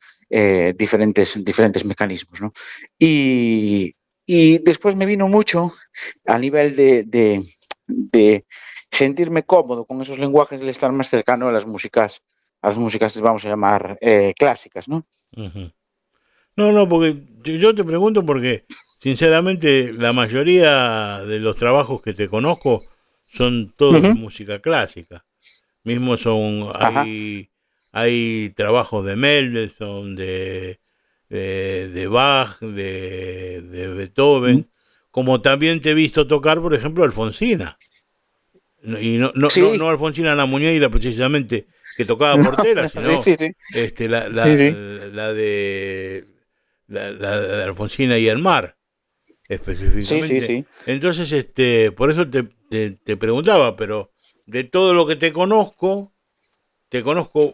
diferentes mecanismos, ¿no? Y después me vino mucho a nivel de sentirme cómodo con esos lenguajes, el estar más cercano a las músicas, vamos a llamar, clásicas, ¿no? Uh-huh. No, porque yo te pregunto porque, sinceramente, la mayoría de los trabajos que te conozco son todos de música clásica. Mismo hay trabajos de Mendelssohn, de Bach, de Beethoven, como también te he visto tocar, por ejemplo, Alfonsina. Y Sí. no Alfonsina la Muñeira precisamente, que tocaba Portera, sino Sí. la de Alfonsina y el mar, específicamente. Sí. Entonces, por eso te preguntaba, pero de todo lo que te conozco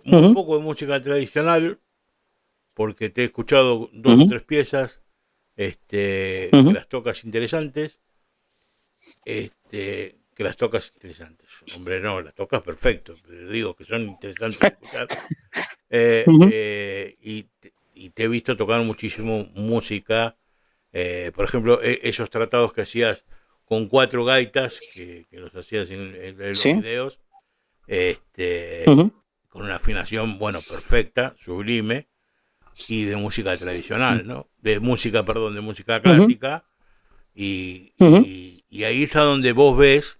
un poco de música tradicional, porque te he escuchado dos o tres piezas que las tocas interesantes, Hombre, no, las tocas perfecto, pero digo que son interesantes de escuchar. Y te he visto tocar muchísimo música, por ejemplo, esos tratados que hacías con 4 gaitas, que los hacías en los videos, con una afinación, bueno, perfecta, sublime, y de música tradicional, ¿no? De música clásica, y ahí es a donde vos ves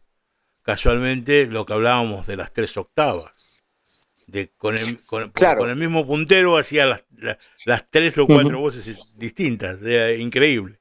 casualmente lo que hablábamos de las 3 octavas. Con el mismo puntero hacía las 3 o 4 voces distintas, era increíble.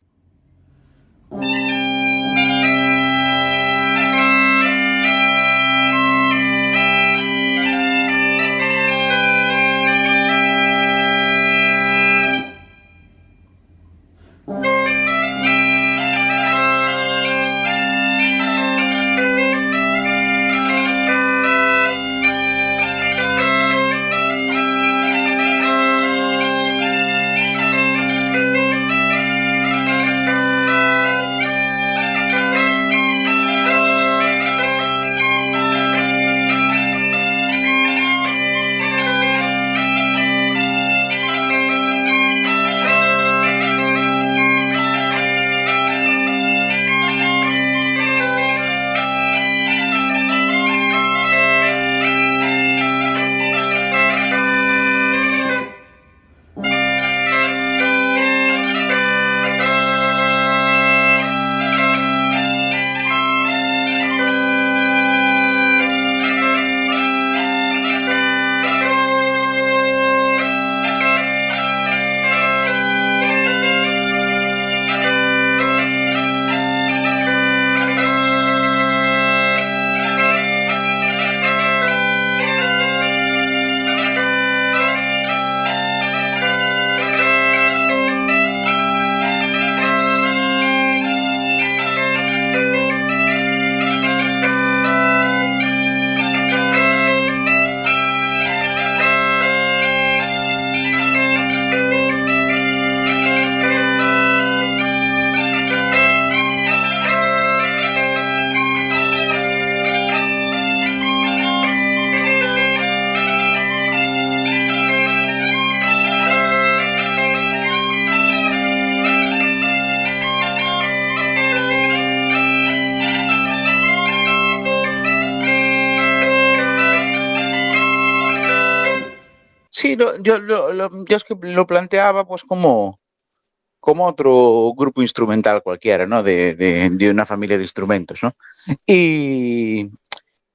Sí, yo es que lo planteaba pues como otro grupo instrumental cualquiera, ¿no? De una familia de instrumentos, ¿no? Y,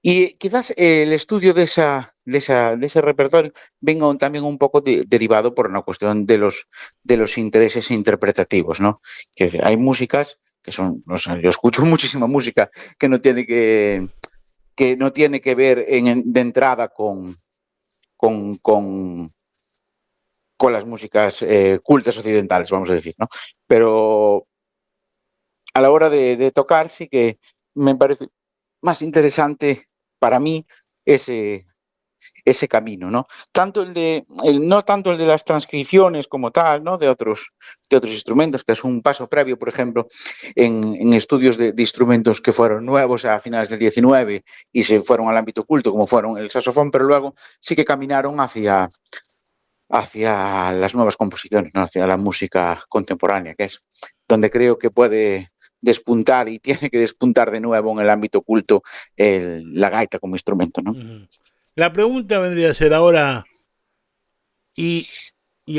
y quizás el estudio de ese repertorio venga también un poco derivado por una cuestión de los intereses interpretativos, ¿no? Que hay músicas que son, o sea, yo escucho muchísima música que no tiene que no tiene que ver de entrada con, con, con las músicas cultas occidentales, vamos a decir, ¿no? Pero a la hora de tocar sí que me parece más interesante para mí ese, ese camino, ¿no? No tanto el de las transcripciones como tal, ¿no? De otros instrumentos, que es un paso previo, por ejemplo, en estudios de instrumentos que fueron nuevos a finales del 19 y se fueron al ámbito culto, como fueron el saxofón, pero luego sí que caminaron hacia las nuevas composiciones, ¿no? Hacia la música contemporánea, que es donde creo que puede despuntar y tiene que despuntar de nuevo en el ámbito culto la gaita como instrumento, ¿no? La pregunta vendría a ser ahora, ¿y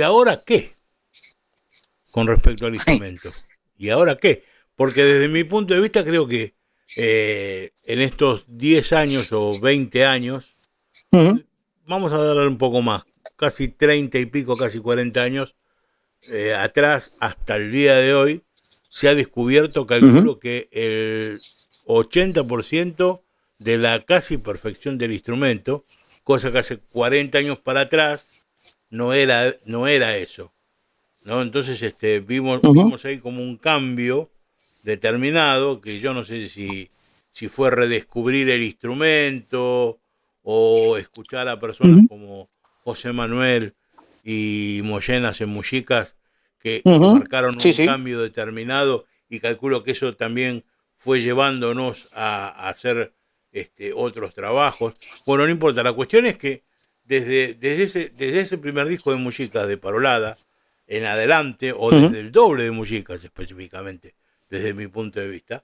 ahora qué? Con respecto al instrumento. ¿Y ahora qué? Porque desde mi punto de vista creo que en estos 10 años o 20 años, vamos a darle un poco más, casi 30 y pico, casi 40 años atrás, hasta el día de hoy, se ha descubierto, calculo que el 80% de la casi perfección del instrumento, cosa que hace 40 años para atrás no era eso, ¿no? Entonces vimos ahí como un cambio determinado, que yo no sé si fue redescubrir el instrumento o escuchar a personas como José Manuel y Moyenas en Muxicas que marcaron un cambio determinado, y calculo que eso también fue llevándonos a hacer otros trabajos. Bueno, no importa, la cuestión es que desde ese primer disco de Muxicas de Parolada en adelante, o desde el doble de Muxicas específicamente, desde mi punto de vista,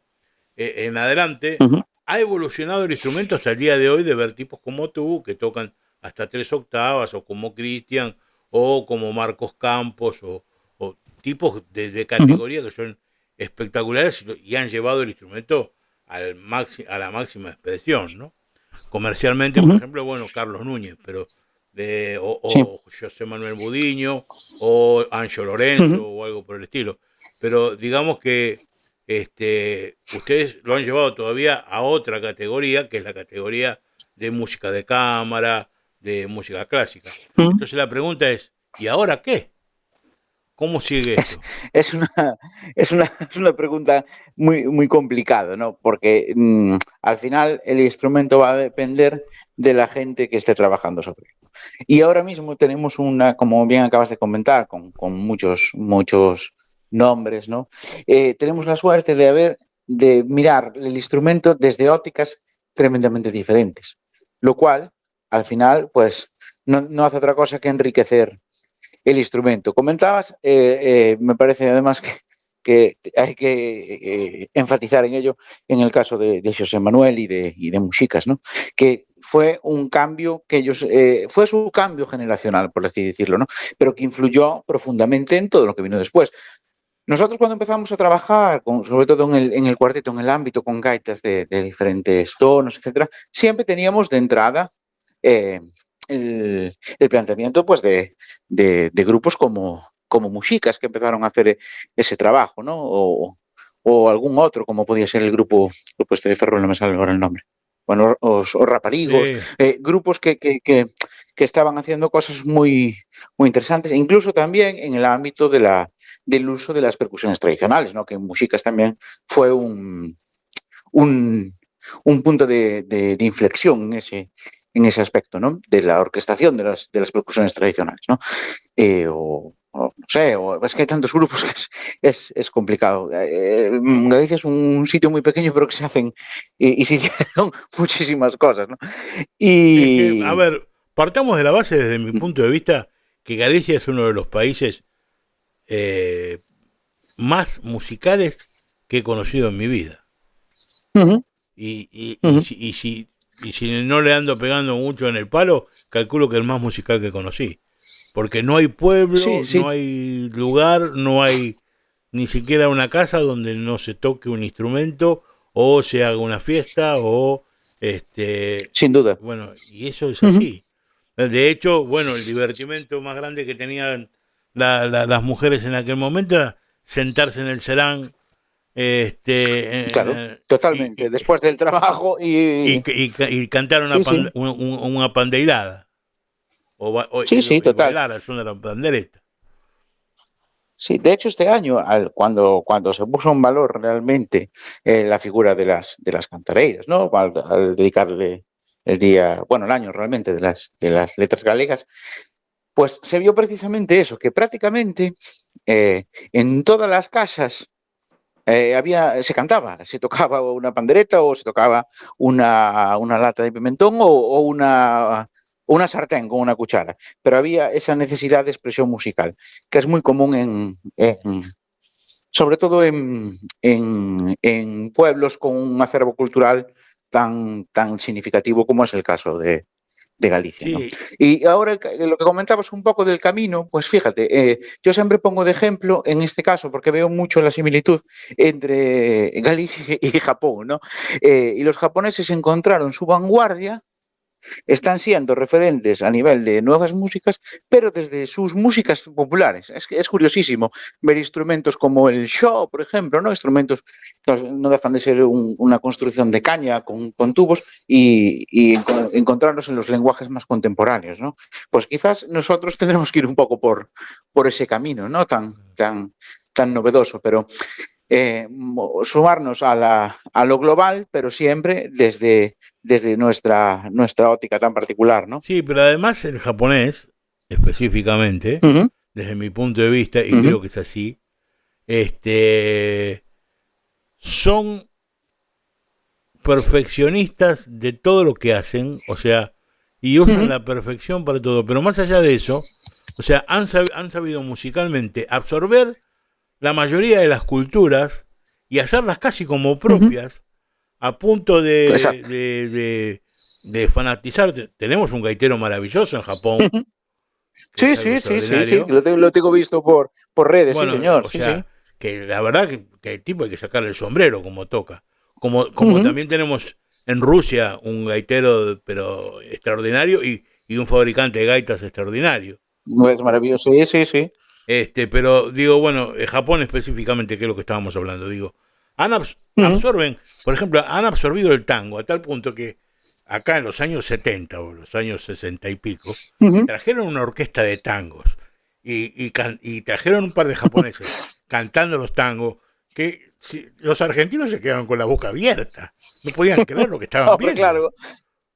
en adelante, ha evolucionado el instrumento hasta el día de hoy, de ver tipos como tú, que tocan hasta 3 octavas, o como Cristian, o como Marcos Campos, o tipos de categoría que son espectaculares y han llevado el instrumento a la máxima expresión, ¿no? Comercialmente, por ejemplo, bueno, Carlos Núñez, pero o José Manuel Budiño, o Ancho Lorenzo, o algo por el estilo. Pero digamos que ustedes lo han llevado todavía a otra categoría, que es la categoría de música de cámara, de música clásica. Entonces la pregunta es, ¿y ahora qué? ¿Cómo sigue esto? Es una pregunta muy complicada, ¿no? Porque al final el instrumento va a depender de la gente que esté trabajando sobre él. Y ahora mismo tenemos como bien acabas de comentar, con muchos nombres, ¿no? Tenemos la suerte de mirar el instrumento desde ópticas tremendamente diferentes, lo cual, al final, pues no hace otra cosa que enriquecer el instrumento. Comentabas, me parece además que hay que enfatizar en ello, en el caso de José Manuel y de Muxicas, ¿no? Que fue un cambio que ellos, fue su cambio generacional, por así decirlo, ¿no? Pero que influyó profundamente en todo lo que vino después. Nosotros cuando empezamos a trabajar, sobre todo en el cuarteto, en el ámbito con gaitas de diferentes tonos, etcétera, siempre teníamos de entrada el planteamiento pues de grupos como Muxicas, que empezaron a hacer ese trabajo, ¿no? O algún otro, como podía ser el grupo de Ferrol, no me sale ahora el nombre. Bueno, o Raparigos, grupos que estaban haciendo cosas muy interesantes, incluso también en el ámbito del uso de las percusiones tradicionales, ¿no? Que en Muxicas también fue un punto de inflexión en ese aspecto, ¿no? De la orquestación de las percusiones tradicionales, ¿no? No sé, es que hay tantos grupos que es complicado. Galicia es un sitio muy pequeño, pero que se hacen y se hicieron muchísimas cosas, ¿no? Y a ver, partamos de la base, desde mi punto de vista, que Galicia es uno de los países más musicales que he conocido en mi vida. Y si no le ando pegando mucho en el palo, calculo que el más musical que conocí. porque no hay pueblo, Sí, sí. no hay lugar, no hay ni siquiera una casa donde no se toque un instrumento o se haga una fiesta o Sin duda. bueno, y eso es Ujú. así. De hecho, bueno, el divertimento más grande que tenían las mujeres en aquel momento era sentarse en el serán Claro, y, totalmente. Después del trabajo y cantar sí, sí. una pandeirada Sí, sí, y total. bailar al son de la pandereta. Sí, de hecho este año, cuando se puso en valor realmente la figura de las cantareiras, ¿no? Al dedicarle el día, bueno, el año realmente de las letras galegas, pues se vio precisamente eso, que prácticamente en todas las casas se cantaba, se tocaba una pandereta o se tocaba una lata de pimentón o una sartén con una cuchara, pero había esa necesidad de expresión musical, que es muy común sobre todo en pueblos con un acervo cultural tan significativo como es el caso de Galicia, ¿no? Sí, Y ahora lo que comentabas un poco del camino, pues fíjate, yo siempre pongo de ejemplo en este caso, porque veo mucho la similitud entre Galicia y Japón, ¿no? Y los japoneses encontraron su vanguardia, están siendo referentes a nivel de nuevas músicas, pero desde sus músicas populares. Es curiosísimo ver instrumentos como el sho, por ejemplo, ¿no? Instrumentos que no dejan de ser una construcción de caña con tubos y encontrarnos en los lenguajes más contemporáneos, ¿no? Pues quizás nosotros tendremos que ir un poco por ese camino, ¿no? Tan novedoso, pero sumarnos a lo global, pero siempre desde nuestra óptica tan particular, ¿no? sí, pero además el japonés, específicamente, Uh -huh, desde mi punto de vista, y uh -huh, creo que es así, son perfeccionistas de todo lo que hacen, o sea, y uh usan -huh. la perfección para todo, pero más allá de eso, o sea, han sabido musicalmente absorber la mayoría de las culturas y hacerlas casi como Uh -huh. propias, a punto Exacto. de fanatizar. Tenemos un gaitero maravilloso en Japón, que es Sí, algo sí, sí, sí, sí, extraordinario. lo tengo visto por redes, sí, Bueno, señor, o sí, sí. sea, que la verdad que el tipo hay que sacarle el sombrero como toca. Uh Como -huh. también tenemos en Rusia un gaitero, pero extraordinario, y un fabricante de gaitas extraordinario. Es maravilloso, sí, sí, sí. Pero digo, bueno, Japón específicamente, que es lo que estábamos hablando, digo, Uh -huh. absorben, por ejemplo, han absorbido el tango a tal punto que acá en los años 70 o los años 60 y pico, Uh -huh. trajeron una orquesta de tangos y trajeron un par de japoneses cantando los tangos que los argentinos se quedaban con la boca abierta, no podían creer lo que estaban Hombre, viendo. claro, O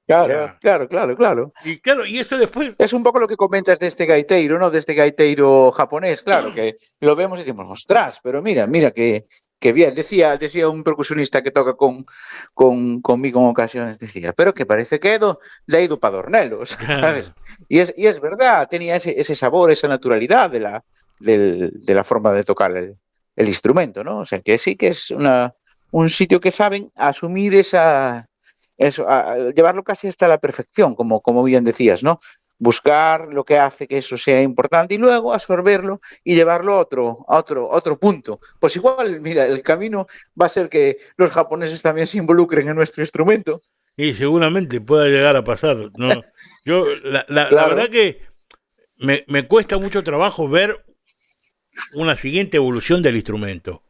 claro, sea, claro, claro, claro. y claro, y esto después, Es un poco lo que comentas de este gaiteiro, ¿no? De este gaiteiro japonés, claro, que lo vemos y decimos, ostras, pero mira que bien. Decía un percusionista que toca conmigo en ocasiones, decía, pero que parece que le ha ido para Dornelos, ¿sabes? claro, Y es verdad, tenía ese sabor, esa naturalidad de la forma de tocar el instrumento, ¿no? O sea, que sí que es un sitio que saben asumir eso, llevarlo casi hasta la perfección, como bien decías, ¿no? Buscar lo que hace que eso sea importante y luego absorberlo y llevarlo a otro punto. Pues igual, mira, el camino va a ser que los japoneses también se involucren en nuestro instrumento. y seguramente pueda llegar a pasar. No, yo, la verdad Claro. que me cuesta mucho trabajo ver una siguiente evolución del instrumento.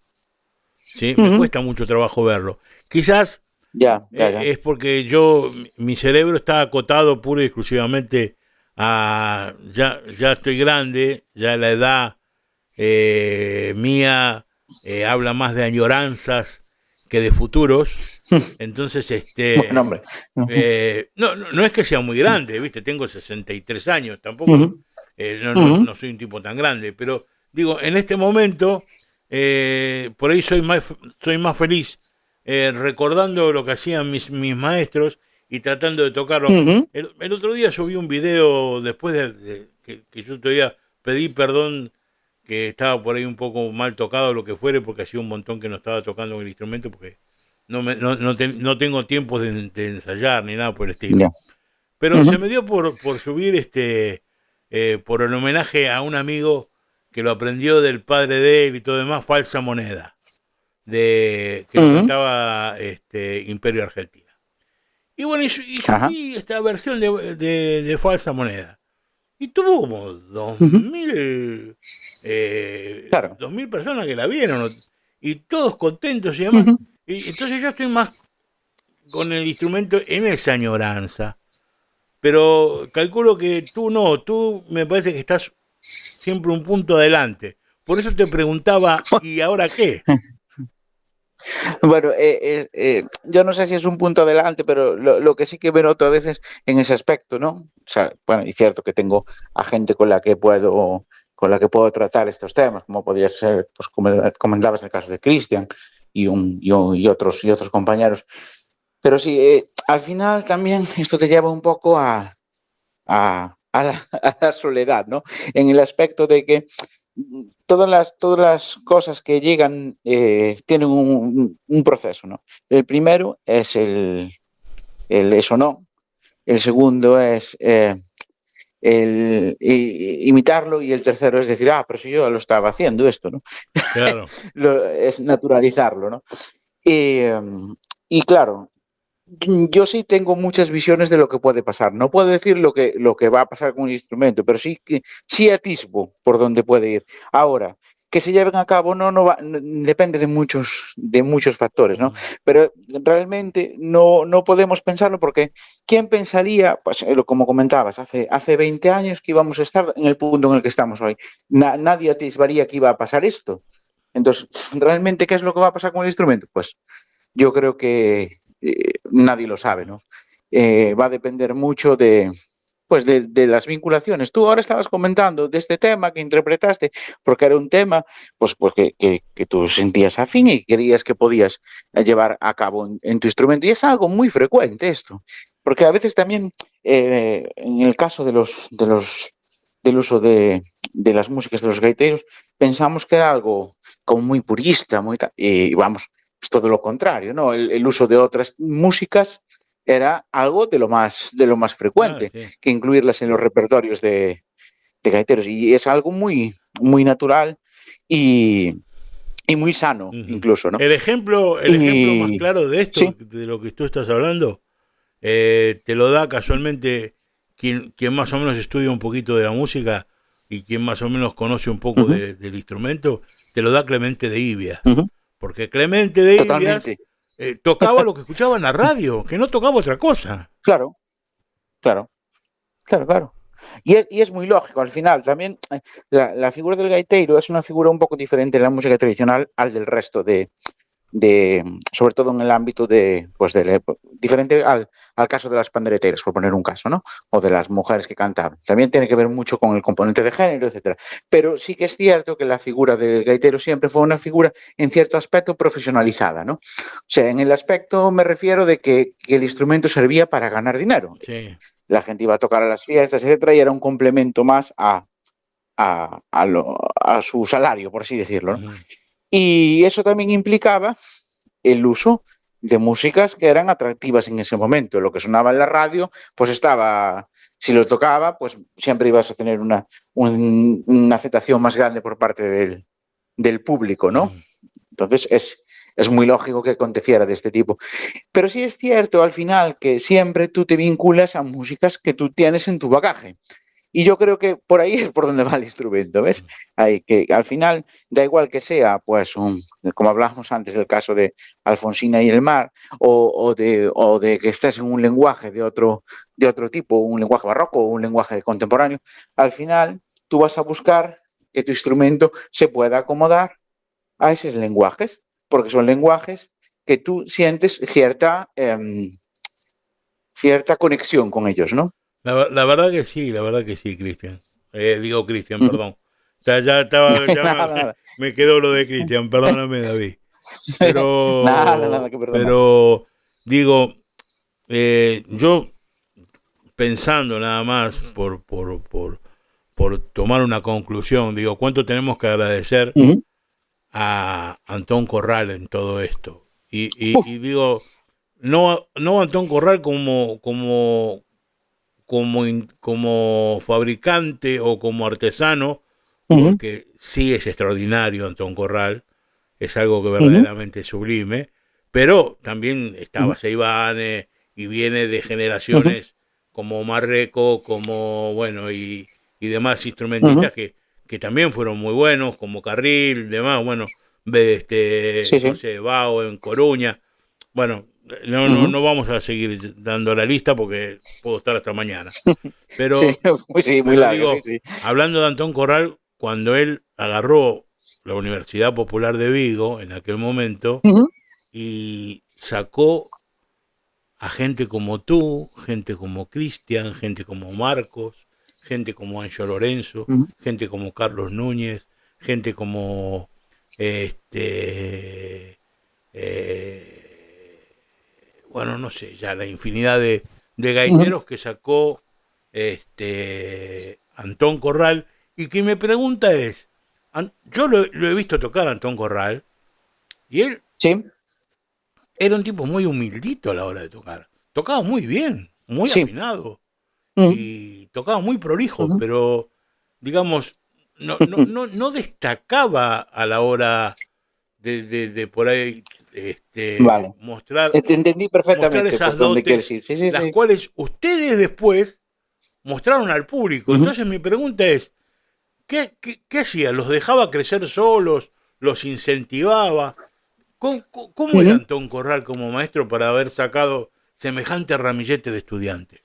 ¿Sí? Uh Me -huh. cuesta mucho trabajo verlo. Quizás Ya. es porque mi cerebro está acotado pura y exclusivamente a, ya estoy grande, ya la edad mía habla más de añoranzas que de futuros. Entonces, Bueno, hombre. no es que sea muy grande, ¿viste? Tengo 63 años, Uh tampoco, -huh. Uh -huh. no soy un tipo tan grande, pero digo, en este momento, por ahí soy más feliz recordando lo que hacían mis maestros y tratando de Uh tocarlo. -huh. El otro día subí un video después que yo todavía pedí perdón que estaba por ahí un poco mal tocado, lo que fuere, porque hacía un montón que no estaba tocando el instrumento, porque no tengo tiempo de ensayar ni nada por el estilo. Ya. Pero Uh se -huh. me dio por subir por el homenaje a un amigo que lo aprendió del padre de él y todo demás, Falsa Moneda, que lo cantaba Imperio Argentina. Y bueno, y subí esta versión de Falsa Moneda. Y tuvo como 2000 Claro. 2000 personas que la vieron, y todos contentos y demás. Y entonces yo estoy más con el instrumento en esa añoranza. Pero calculo que tú me parece que estás siempre un punto adelante. Por eso te preguntaba, ¿y ahora qué? Bueno, yo no sé si es un punto adelante, pero lo que sí que me noto a veces en ese aspecto, ¿no? O sea, bueno, y cierto que tengo a gente con la que puedo tratar estos temas, como podría ser, pues como comentabas en el caso de Cristian y otros compañeros. Pero sí, al final también esto te lleva un poco a la soledad, ¿no? En el aspecto de que todas las cosas que llegan tienen un proceso, ¿no? El primero es el eso no, el segundo es imitarlo, y el tercero es decir, pero si yo lo estaba haciendo esto, ¿no? Claro. Es naturalizarlo, ¿no? Y claro, yo sí tengo muchas visiones de lo que puede pasar. No puedo decir lo que va a pasar con el instrumento, pero sí atisbo por dónde puede ir. Ahora, que se lleven a cabo no depende de muchos factores, ¿no? Pero realmente no podemos pensarlo, porque ¿quién pensaría, pues como comentabas, hace 20 años que íbamos a estar en el punto en el que estamos hoy? Nadie atisbaría que iba a pasar esto. Entonces, ¿realmente qué es lo que va a pasar con el instrumento? Pues yo creo que nadie lo sabe, ¿no? Va a depender mucho de las vinculaciones. Tú ahora estabas comentando de este tema que interpretaste, porque era un tema pues que tú sentías afín y querías que podías llevar a cabo en tu instrumento. Y es algo muy frecuente esto, porque a veces también en el caso del uso de las músicas de los gaiteros, pensamos que era algo como muy purista, y vamos, es todo lo contrario, ¿no? El uso de otras músicas era algo de lo más frecuente, Sí. que incluirlas en los repertorios de gaiteros, y es algo muy, muy natural y muy sano, incluso, ¿no? El ejemplo más claro de esto, ¿sí?, de lo que tú estás hablando, te lo da casualmente quien más o menos estudia un poquito de la música y quien más o menos conoce un poco del instrumento, te lo da Clemente de Ibias. Porque Clemente de Ibias tocaba lo que escuchaba en la radio, que no tocaba otra cosa. Claro. Y es muy lógico, al final. También la figura del gaiteiro es una figura un poco diferente en la música tradicional al del resto sobre todo en el ámbito diferente al caso de las pandereteras, por poner un caso, ¿no? O de las mujeres que cantaban. También tiene que ver mucho con el componente de género, etcétera. Pero sí que es cierto que la figura del gaitero siempre fue una figura, en cierto aspecto, profesionalizada, ¿no? O sea, en el aspecto me refiero de que el instrumento servía para ganar dinero. Sí. La gente iba a tocar a las fiestas, etcétera, y era un complemento más a su salario, por así decirlo, ¿no? Y eso también implicaba el uso de músicas que eran atractivas en ese momento. Lo que sonaba en la radio, pues si lo tocaba, pues siempre ibas a tener una aceptación más grande por parte del público, ¿no? Entonces es muy lógico que aconteciera de este tipo. Pero sí es cierto al final que siempre tú te vinculas a músicas que tú tienes en tu bagaje. Y yo creo que por ahí es por donde va el instrumento, ¿ves? Que al final da igual que sea, pues, como hablábamos antes del caso de Alfonsina y el mar, o de que estés en un lenguaje de otro tipo, un lenguaje barroco o un lenguaje contemporáneo. Al final tú vas a buscar que tu instrumento se pueda acomodar a esos lenguajes, porque son lenguajes que tú sientes cierta conexión con ellos, ¿no? La verdad que sí, Cristian. Cristian, perdón. Ya me quedó lo de Cristian, perdóname, David. Pero, nada, que perdona. Pero digo, yo pensando nada más por tomar una conclusión, digo, ¿cuánto tenemos que agradecer a Antón Corral en todo esto? Y digo, no Antón Corral como como fabricante o como artesano, Ujú, porque sí es extraordinario Antón Corral, es algo que verdaderamente es sublime, pero también estaba ujú, Seivane y viene de ujú, generaciones como Marreco, como, bueno, y demás ujú. instrumentistas que también fueron muy buenos, como Carril, demás, bueno, Sí, no sí. sé, Bao en Coruña. Bueno, Ujú. no vamos a seguir dando la lista porque puedo estar hasta mañana. Sí, Pero, pues sí, muy pero larga, sí, digo, sí. hablando de Antón Corral, cuando él agarró la Universidad Popular de Vigo en aquel momento Ujú, y sacó a gente como tú, gente como Cristian, gente como Marcos, gente como Ancho Lorenzo, ujú, gente como Carlos Núñez, gente como este eh, bueno, no sé, ya la infinidad de ujú. gaiteros que sacó Antón Corral. Y que mi pregunta es, yo lo he visto tocar a Antón Corral, y él Sí, era un tipo muy humildito a la hora de tocar. Tocaba muy bien, muy sí. afinado, Ujú, y tocaba muy prolijo, ujú. pero, digamos, no destacaba a la hora de por ahí Vale. Te entendí mostrar perfectamente por esas dónde quieres dotes, ir. Sí, sí, las sí. cuales ustedes después mostraron al público. Ujú, Entonces mi pregunta es, ¿qué hacía? ¿Los dejaba crecer solos? ¿Los incentivaba? ¿Cómo era ujú. Antón Corral como maestro para haber sacado semejante ramillete de estudiantes?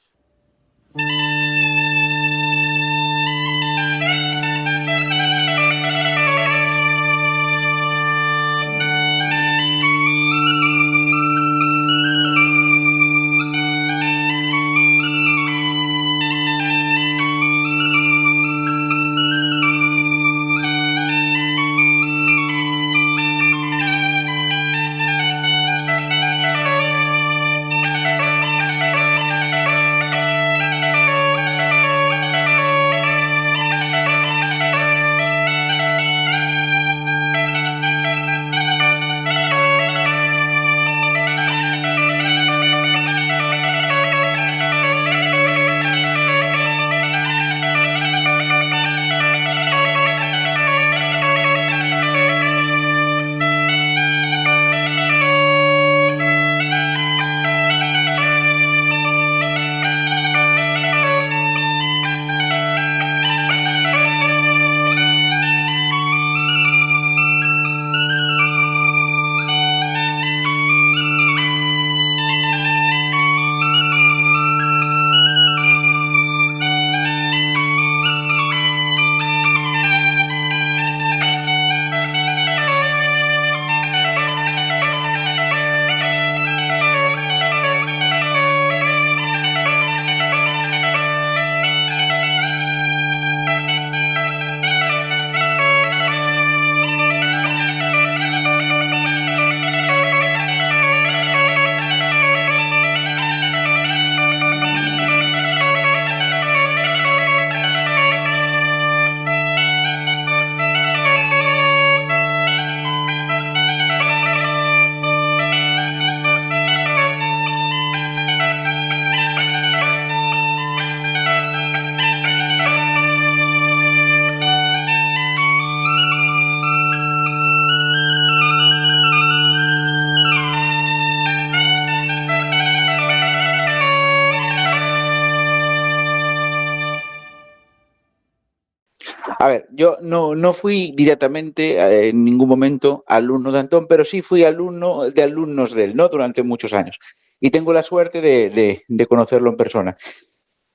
A ver, yo no fui directamente en ningún momento alumno de Antón, pero sí fui alumno de alumnos de él, ¿no? Durante muchos años. Y tengo la suerte de conocerlo en persona.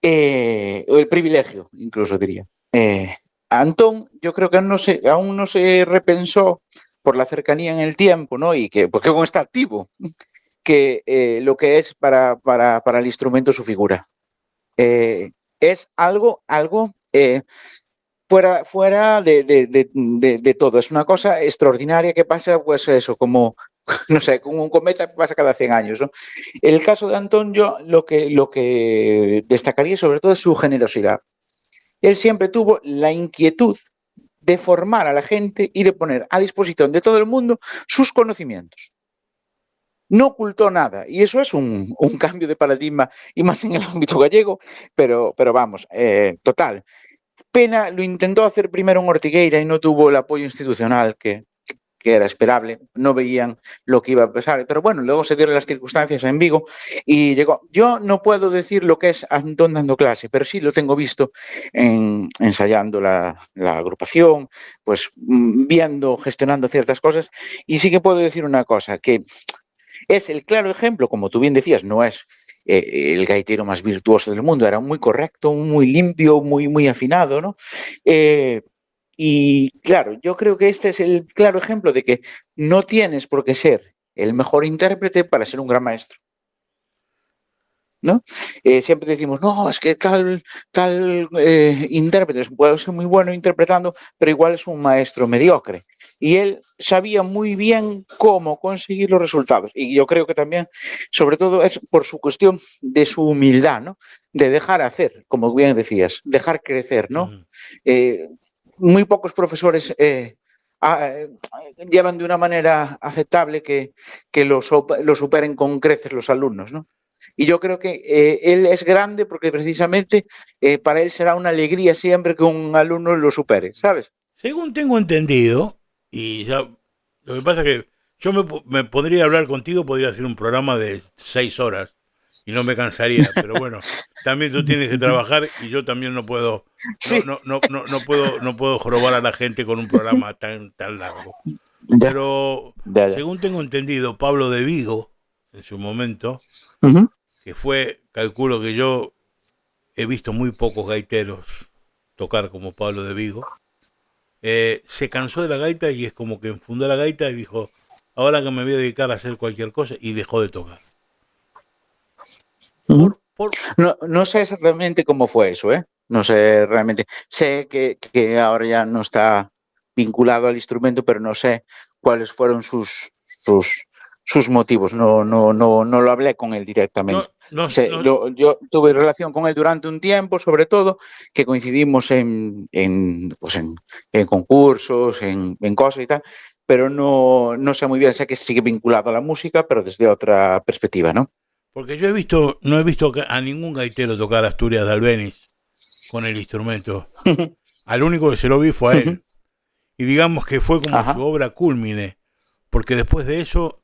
O el privilegio, incluso diría. Antón, yo creo que aún no se repensó por la cercanía en el tiempo, ¿no? Y que, porque aún está activo, que lo que es para el instrumento su figura. Es algo fuera de todo. Es una cosa extraordinaria que pasa, pues eso, como, no sé, como un cometa que pasa cada 100 años, ¿no? El caso de Antón, yo lo que destacaría sobre todo es su generosidad. Él siempre tuvo la inquietud de formar a la gente y de poner a disposición de todo el mundo sus conocimientos. no ocultó nada. Y eso es un cambio de paradigma, y más en el ámbito gallego, pero vamos, total. Pena lo intentó hacer primero en Ortigueira y no tuvo el apoyo institucional que era esperable, no veían lo que iba a pasar, pero bueno, luego se dieron las circunstancias en Vigo y llegó. Yo no puedo decir lo que es Antón dando clase, pero sí lo tengo visto ensayando la agrupación, pues viendo, gestionando ciertas cosas, y sí que puedo decir una cosa, que es el claro ejemplo, como tú bien decías, no es el gaitero más virtuoso del mundo, era muy correcto, muy limpio, muy afinado, ¿no? Y claro, yo creo que este es el claro ejemplo de que no tienes por qué ser el mejor intérprete para ser un gran maestro, ¿no? Siempre decimos, no, es que tal intérprete puede ser muy bueno interpretando, pero igual es un maestro mediocre. Y él sabía muy bien cómo conseguir los resultados. Y yo creo que también, sobre todo, es por su cuestión de su humildad, ¿no? De dejar hacer, como bien decías, dejar crecer, ¿no? Muy pocos profesores llevan de una manera aceptable que lo superen con creces los alumnos, ¿no? Y yo creo que él es grande porque precisamente para él será una alegría siempre que un alumno lo supere, ¿sabes? Según tengo entendido, y ya lo que pasa es que yo me podría hablar contigo, podría hacer un programa de 6 horas y no me cansaría, pero bueno, también tú tienes que trabajar y yo también no puedo, Sí. no puedo jorobar a la gente con un programa tan largo. Pero Ya. según tengo entendido, Pablo de Vigo, en su momento, que fue, calculo que yo he visto muy pocos gaiteros tocar como Pablo de Vigo, se cansó de la gaita y es como que enfundó la gaita y dijo, ahora que me voy a dedicar a hacer cualquier cosa, y dejó de tocar. No sé exactamente cómo fue eso, ¿eh? No sé realmente. Sé que ahora ya no está vinculado al instrumento, pero no sé cuáles fueron sus motivos. No lo hablé con él directamente. Yo tuve relación con él durante un tiempo, sobre todo, que coincidimos en concursos, en cosas y tal, pero no sé muy bien. Sé que sigue vinculado a la música, pero desde otra perspectiva, ¿no? Porque yo no he visto a ningún gaitero tocar Asturias de Albéniz con el instrumento. Al único que se lo vi fue a él. Y digamos que fue como su obra cúlmine, porque después de eso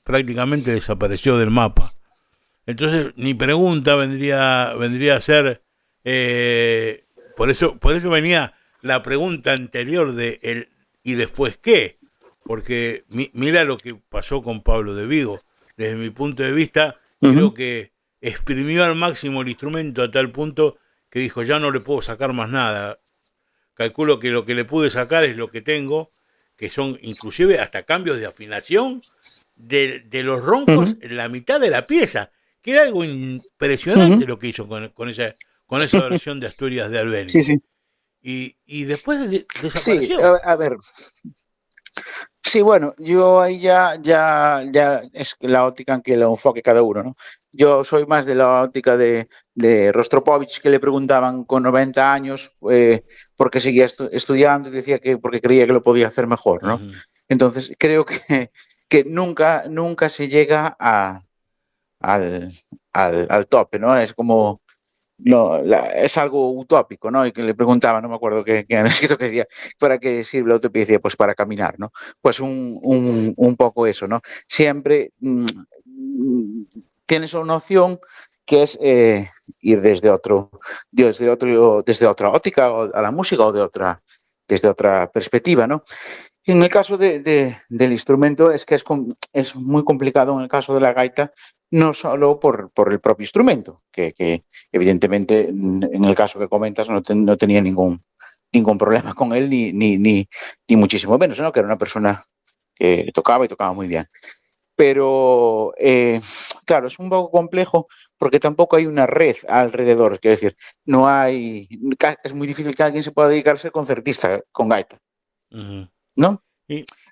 prácticamente desapareció del mapa. Entonces mi pregunta vendría a ser, por eso venía la pregunta anterior de el ¿y después qué? Porque mira lo que pasó con Pablo de Vigo. Desde mi punto de vista, creo que exprimió al máximo el instrumento a tal punto que dijo, ya no le puedo sacar más nada. Calculo que lo que le pude sacar es lo que tengo, que son inclusive hasta cambios de afinación de los roncos en la mitad de la pieza, que era algo impresionante lo que hizo con esa versión de Asturias de Albéniz. Sí. Y después desapareció. Sí, a ver. Sí, bueno, yo ahí ya es la óptica en que lo enfoque cada uno, ¿no? Yo soy más de la óptica de Rostropovich, que le preguntaban con 90 años por qué seguía estudiando y decía que porque creía que lo podía hacer mejor, ¿no? Entonces, creo que nunca se llega al tope, ¿no? Es como... No, es algo utópico, ¿no? Y que le preguntaba, no me acuerdo qué han escrito, que decía, ¿para qué sirve la utopía? Y decía, pues para caminar, ¿no? Pues un poco eso, ¿no? Siempre tienes una opción que es ir desde otra óptica a la música o desde otra perspectiva, ¿no? En el caso del instrumento es que es muy complicado en el caso de la gaita, no solo por el propio instrumento, que evidentemente en el caso que comentas no tenía ningún problema con él, ni muchísimo menos, ¿no? Que era una persona que tocaba y tocaba muy bien. Pero, claro, es un poco complejo porque tampoco hay una red alrededor, quiero decir, es muy difícil que alguien se pueda dedicar a ser concertista con gaita. ¿No?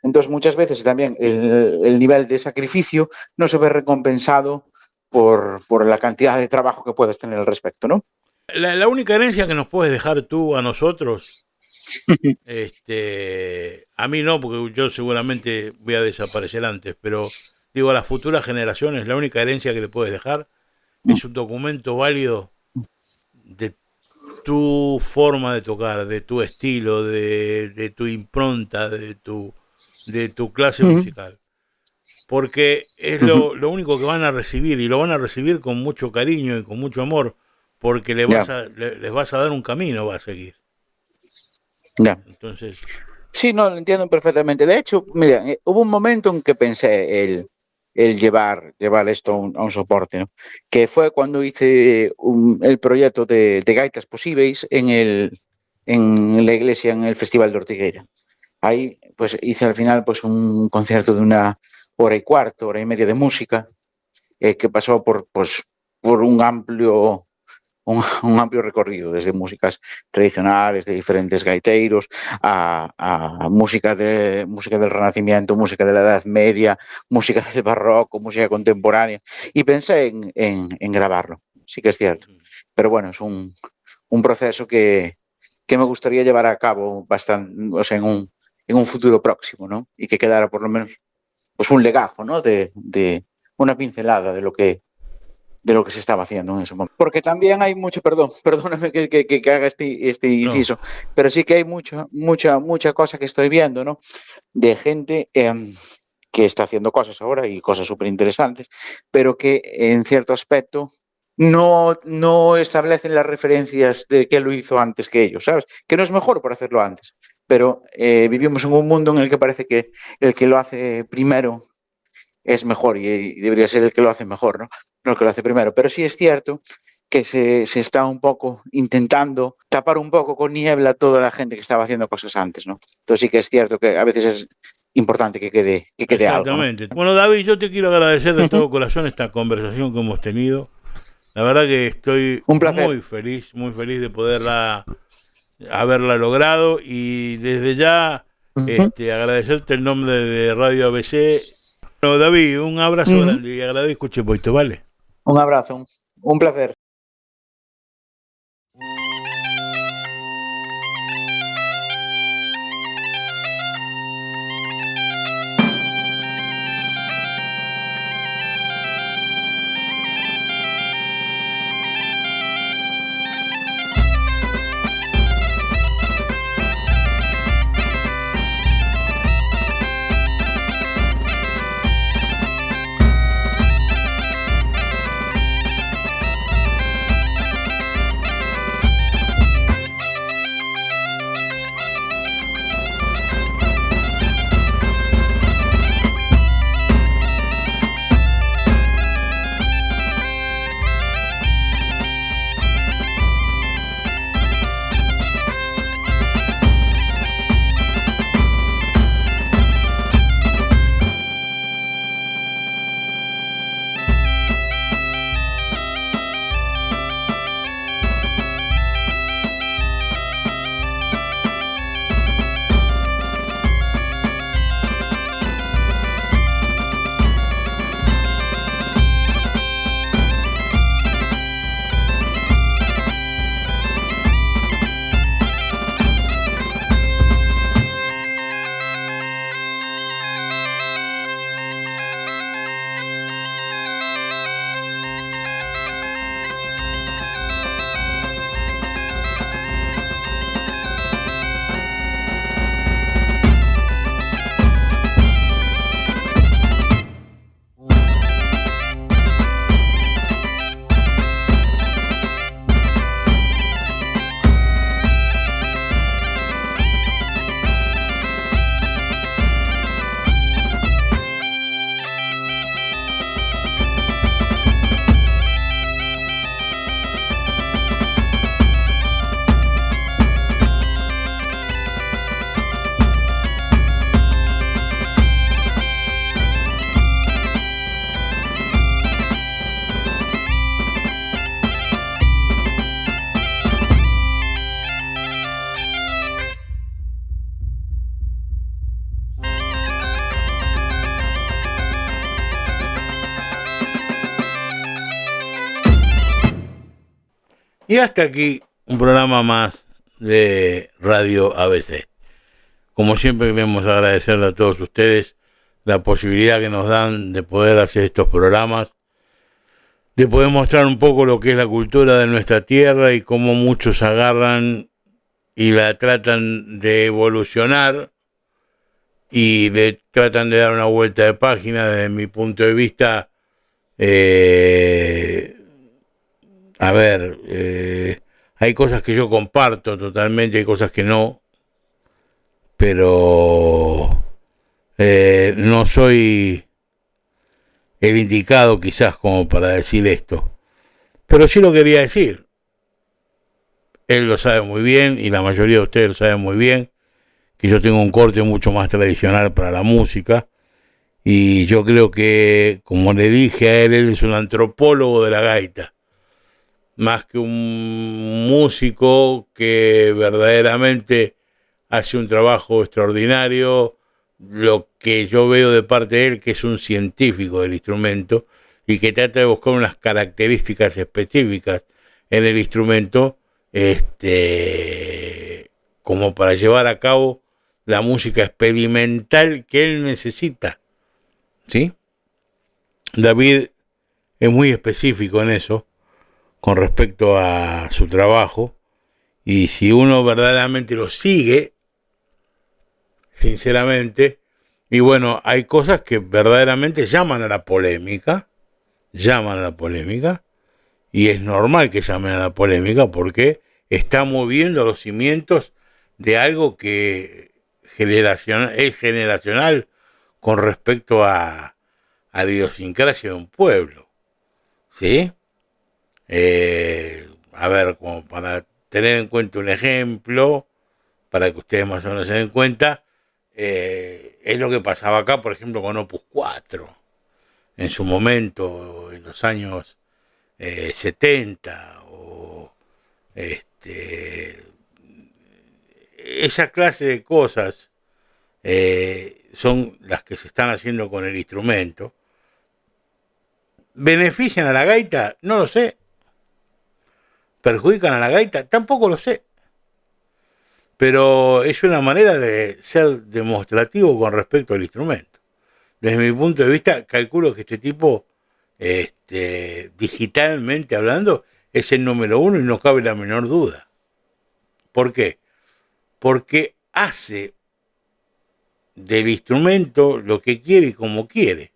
Entonces muchas veces también el nivel de sacrificio no se ve recompensado por la cantidad de trabajo que puedes tener al respecto, ¿no? La única herencia que nos puedes dejar tú a nosotros, a mí no, porque yo seguramente voy a desaparecer antes, pero digo, a las futuras generaciones, la única herencia que le puedes dejar es un documento válido de tu forma de tocar, de tu estilo, de tu impronta, de tu clase musical. Porque es lo único que van a recibir, y lo van a recibir con mucho cariño y con mucho amor, porque les vas a dar un camino, va a seguir. Entonces... Sí, no, lo entiendo perfectamente. De hecho, mira, hubo un momento en que pensé el llevar esto a un soporte, ¿no? Que fue cuando hice el proyecto de Gaitas Posíveis en la iglesia, en el Festival de Ortigueira. Ahí pues hice al final pues un concierto de 1 hora y cuarto, 1 hora y media de música, que pasó por un amplio recorrido, desde músicas tradicionales de diferentes gaiteiros a música del Renacimiento, música de la Edad Media, música del Barroco, música contemporánea, y pensé en grabarlo, sí que es cierto, pero bueno, es un proceso que me gustaría llevar a cabo bastante, o sea, en un futuro próximo, ¿no? Y que quedara por lo menos pues un legajo, ¿no? De una pincelada de lo que se estaba haciendo en ese momento. Porque también hay mucho, perdóname que haga este inciso, no. Pero sí que hay mucha cosa que estoy viendo, ¿no? De gente que está haciendo cosas ahora y cosas súper interesantes, pero que en cierto aspecto no establecen las referencias de que lo hizo antes que ellos, ¿sabes? Que no es mejor por hacerlo antes, pero vivimos en un mundo en el que parece que el que lo hace primero es mejor y debería ser el que lo hace mejor, ¿no? No el que lo hace primero. Pero sí es cierto que se está un poco intentando tapar un poco con niebla toda la gente que estaba haciendo cosas antes, ¿no? Entonces sí que es cierto que a veces es importante que quede Exactamente. Algo, ¿no? Bueno, David, yo te quiero agradecer de todo corazón esta conversación que hemos tenido. La verdad que estoy muy feliz de poderla haberla logrado, y desde ya agradecerte el nombre de Radio ABC. Bueno, David, un abrazo grande y agradezco poito, ¿vale? Un abrazo, un placer. Y hasta aquí un programa más de Radio ABC. Como siempre queremos agradecerle a todos ustedes la posibilidad que nos dan de poder hacer estos programas, de poder mostrar un poco lo que es la cultura de nuestra tierra y cómo muchos agarran y la tratan de evolucionar y le tratan de dar una vuelta de página. Desde mi punto de vista, hay cosas que yo comparto totalmente, hay cosas que no, pero no soy el indicado quizás como para decir esto, pero sí lo quería decir. Él lo sabe muy bien y la mayoría de ustedes lo saben muy bien, que yo tengo un corte mucho más tradicional para la música, y yo creo que, como le dije a él, él es un antropólogo de la gaita, más que un músico que verdaderamente hace un trabajo extraordinario. Lo que yo veo de parte de él, que es un científico del instrumento y que trata de buscar unas características específicas en el instrumento, como para llevar a cabo la música experimental que él necesita, ¿sí? David es muy específico en eso con respecto a su trabajo, y si uno verdaderamente lo sigue, sinceramente, y bueno, hay cosas que verdaderamente llaman a la polémica, y es normal que llamen a la polémica porque está moviendo los cimientos de algo que es generacional con respecto a la idiosincrasia de un pueblo, ¿sí? Como para tener en cuenta un ejemplo, para que ustedes más o menos se den cuenta, es lo que pasaba acá, por ejemplo, con Opus 4, en su momento, en los años 70, o esa clase de cosas son las que se están haciendo con el instrumento. ¿Benefician a la gaita? No lo sé. ¿Perjudican a la gaita? Tampoco lo sé. Pero es una manera de ser demostrativo con respecto al instrumento. Desde mi punto de vista, calculo que este tipo, digitalmente hablando, es el número uno y no cabe la menor duda. ¿Por qué? Porque hace del instrumento lo que quiere y como quiere.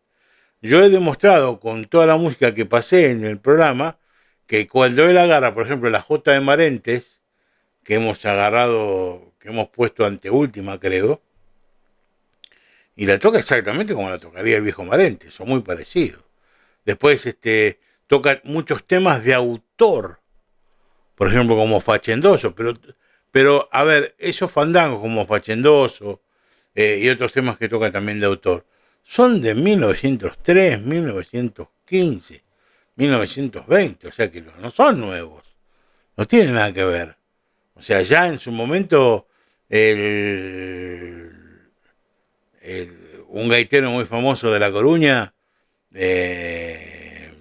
Yo he demostrado con toda la música que pasé en el programa que cuando él agarra, por ejemplo, la Jota de Marentes, que hemos puesto anteúltima, creo, y la toca exactamente como la tocaría el viejo Marentes, son muy parecidos. Después toca muchos temas de autor, por ejemplo, como Fachendoso, pero a ver, esos fandangos como Fachendoso y otros temas que toca también de autor, son de 1903, 1915, 1920, o sea que no son nuevos, no tienen nada que ver. O sea, ya en su momento un gaitero muy famoso de La Coruña, que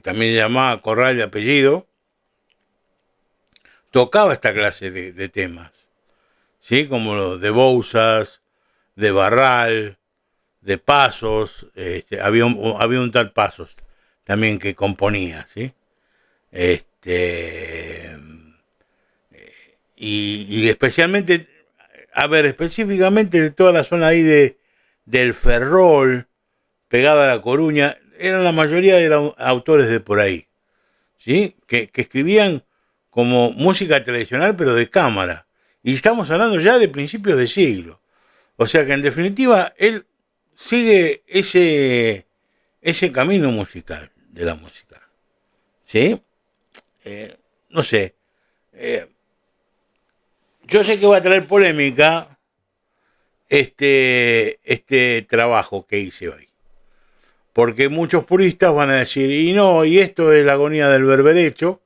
también se llamaba Corral de apellido, tocaba esta clase de temas, ¿sí? Como los de Bouzas, de Barral, de Pasos, había un tal Pasos también que componía, ¿sí? Y especialmente, específicamente de toda la zona ahí del Ferrol, pegada a La Coruña, la mayoría eran autores de por ahí, ¿sí? Que escribían como música tradicional, pero de cámara. Y estamos hablando ya de principios de siglo. O sea que en definitiva, él sigue ese camino musical de la música, ¿sí? No sé. Yo sé que va a traer polémica este trabajo que hice hoy. Porque muchos puristas van a decir, y esto es la agonía del berberecho,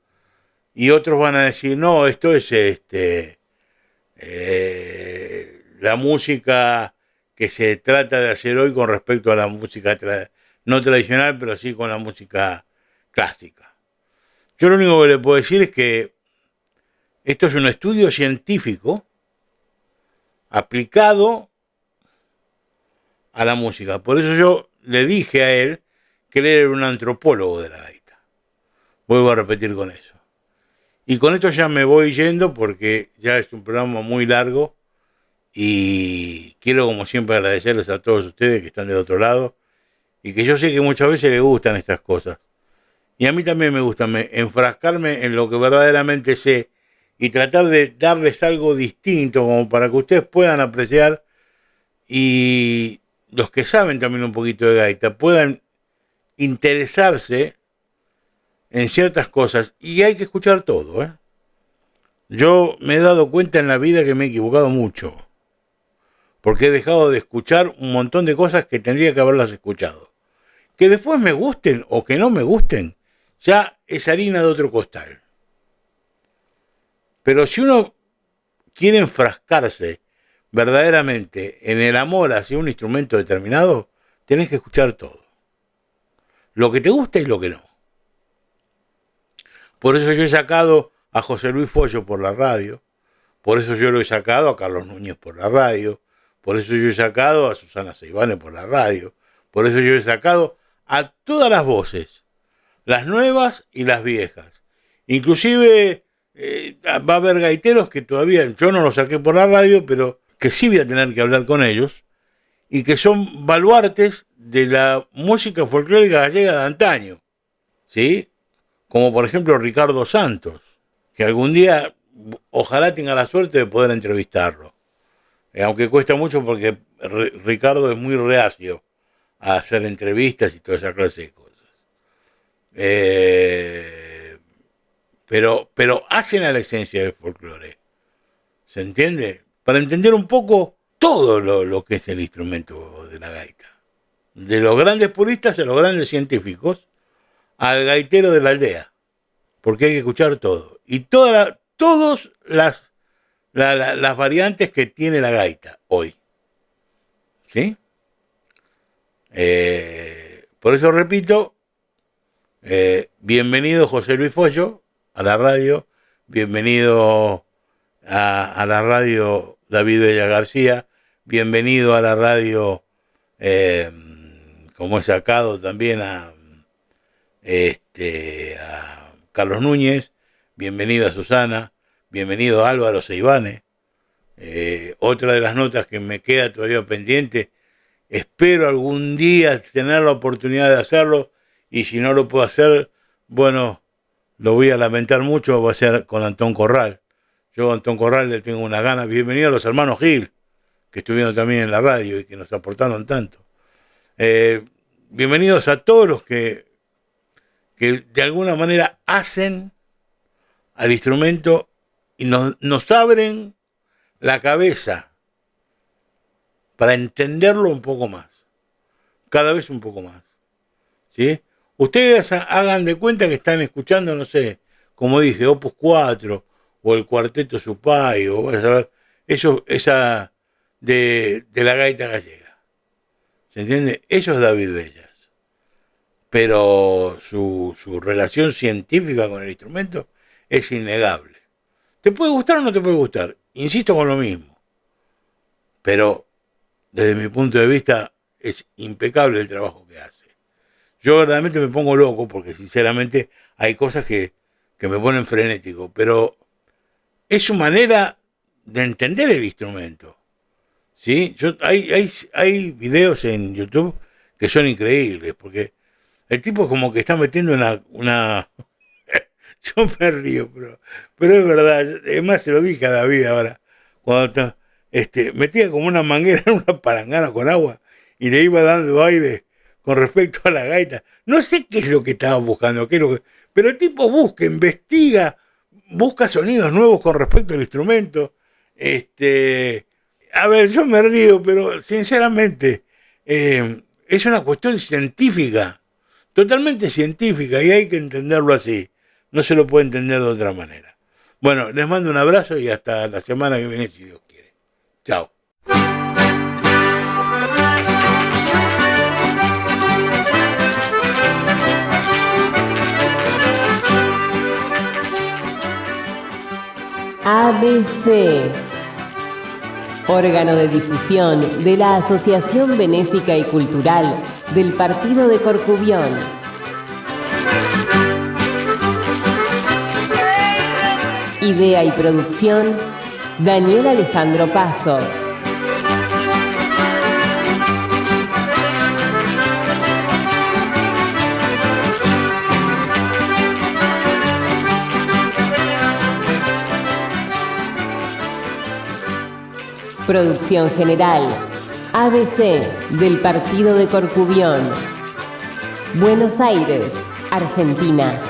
y otros van a decir, no, esto es la música que se trata de hacer hoy con respecto a la música no tradicional, pero sí con la música clásica. Yo lo único que le puedo decir es que esto es un estudio científico aplicado a la música. Por eso yo le dije a él que él era un antropólogo de la gaita. Vuelvo a repetir con eso. Y con esto ya me voy yendo porque ya es un programa muy largo y quiero, como siempre, agradecerles a todos ustedes que están del otro lado y que yo sé que muchas veces les gustan estas cosas. Y a mí también me gusta enfrascarme en lo que verdaderamente sé y tratar de darles algo distinto como para que ustedes puedan apreciar y los que saben también un poquito de gaita puedan interesarse en ciertas cosas. Y hay que escuchar todo, ¿eh? Yo me he dado cuenta en la vida que me he equivocado mucho porque he dejado de escuchar un montón de cosas que tendría que haberlas escuchado. Que después me gusten o que no me gusten, ya es harina de otro costal. Pero si uno quiere enfrascarse verdaderamente en el amor hacia un instrumento determinado, tenés que escuchar todo. Lo que te gusta y lo que no. Por eso yo he sacado a José Luis Follo por la radio, por eso yo lo he sacado a Carlos Núñez por la radio, por eso yo he sacado a Susana Seivane por la radio, por eso yo he sacado a todas las voces, las nuevas y las viejas. Inclusive va a haber gaiteros que todavía, yo no los saqué por la radio, pero que sí voy a tener que hablar con ellos, y que son baluartes de la música folclórica gallega de antaño, ¿sí? Como por ejemplo Ricardo Santos, que algún día ojalá tenga la suerte de poder entrevistarlo. Aunque cuesta mucho porque Ricardo es muy reacio a hacer entrevistas y toda esa clase de cosas. Pero hacen a la esencia del folclore. ¿Se entiende? Para entender un poco todo lo que es el instrumento de la gaita. De los grandes puristas a los grandes científicos, al gaitero de la aldea. Porque hay que escuchar todo. Y todas las variantes que tiene la gaita hoy. ¿Sí? Por eso repito, bienvenido José Luis Follo a la radio, bienvenido a la radio David Bella García, bienvenido a la radio, como he sacado también a Carlos Núñez, bienvenido a Susana, bienvenido a Álvaro Seivane. Otra de las notas que me queda todavía pendiente, espero algún día tener la oportunidad de hacerlo, y si no lo puedo hacer, bueno, lo voy a lamentar mucho, va a ser con Antón Corral. Yo a Antón Corral le tengo una gana. Bienvenido a los hermanos Gil, que estuvieron también en la radio y que nos aportaron tanto. Bienvenidos a todos los que de alguna manera hacen al instrumento y nos abren la cabeza para entenderlo un poco más, cada vez un poco más, ¿sí? Ustedes hagan de cuenta que están escuchando, no sé, como dije, Opus 4 o el Cuarteto Supay o esa de la gaita gallega, ¿se entiende? Eso es David Bellas, pero su relación científica con el instrumento es innegable. ¿Te puede gustar o no te puede gustar? Insisto con lo mismo, pero desde mi punto de vista es impecable el trabajo que hace. Yo verdaderamente me pongo loco porque sinceramente hay cosas que me ponen frenético, pero es su manera de entender el instrumento, ¿sí? Hay videos en YouTube que son increíbles, porque el tipo como que está metiendo una yo me río, pero es verdad. Además se lo dije a David ahora, cuando metía como una manguera en una palangana con agua y le iba dando aire con respecto a la gaita. No sé qué es lo que estaba buscando, pero el tipo investiga, busca sonidos nuevos con respecto al instrumento. A ver, yo me río, pero sinceramente es una cuestión científica, totalmente científica, y hay que entenderlo así. No se lo puede entender de otra manera. Bueno, les mando un abrazo y hasta la semana que viene, si Dios quiere. Chao. ABC. órgano de difusión de la Asociación Benéfica y Cultural del Partido de Corcubión. Idea y producción, Daniel Alejandro Pasos. Producción general, ABC del Partido de Corcubión. Buenos Aires, Argentina.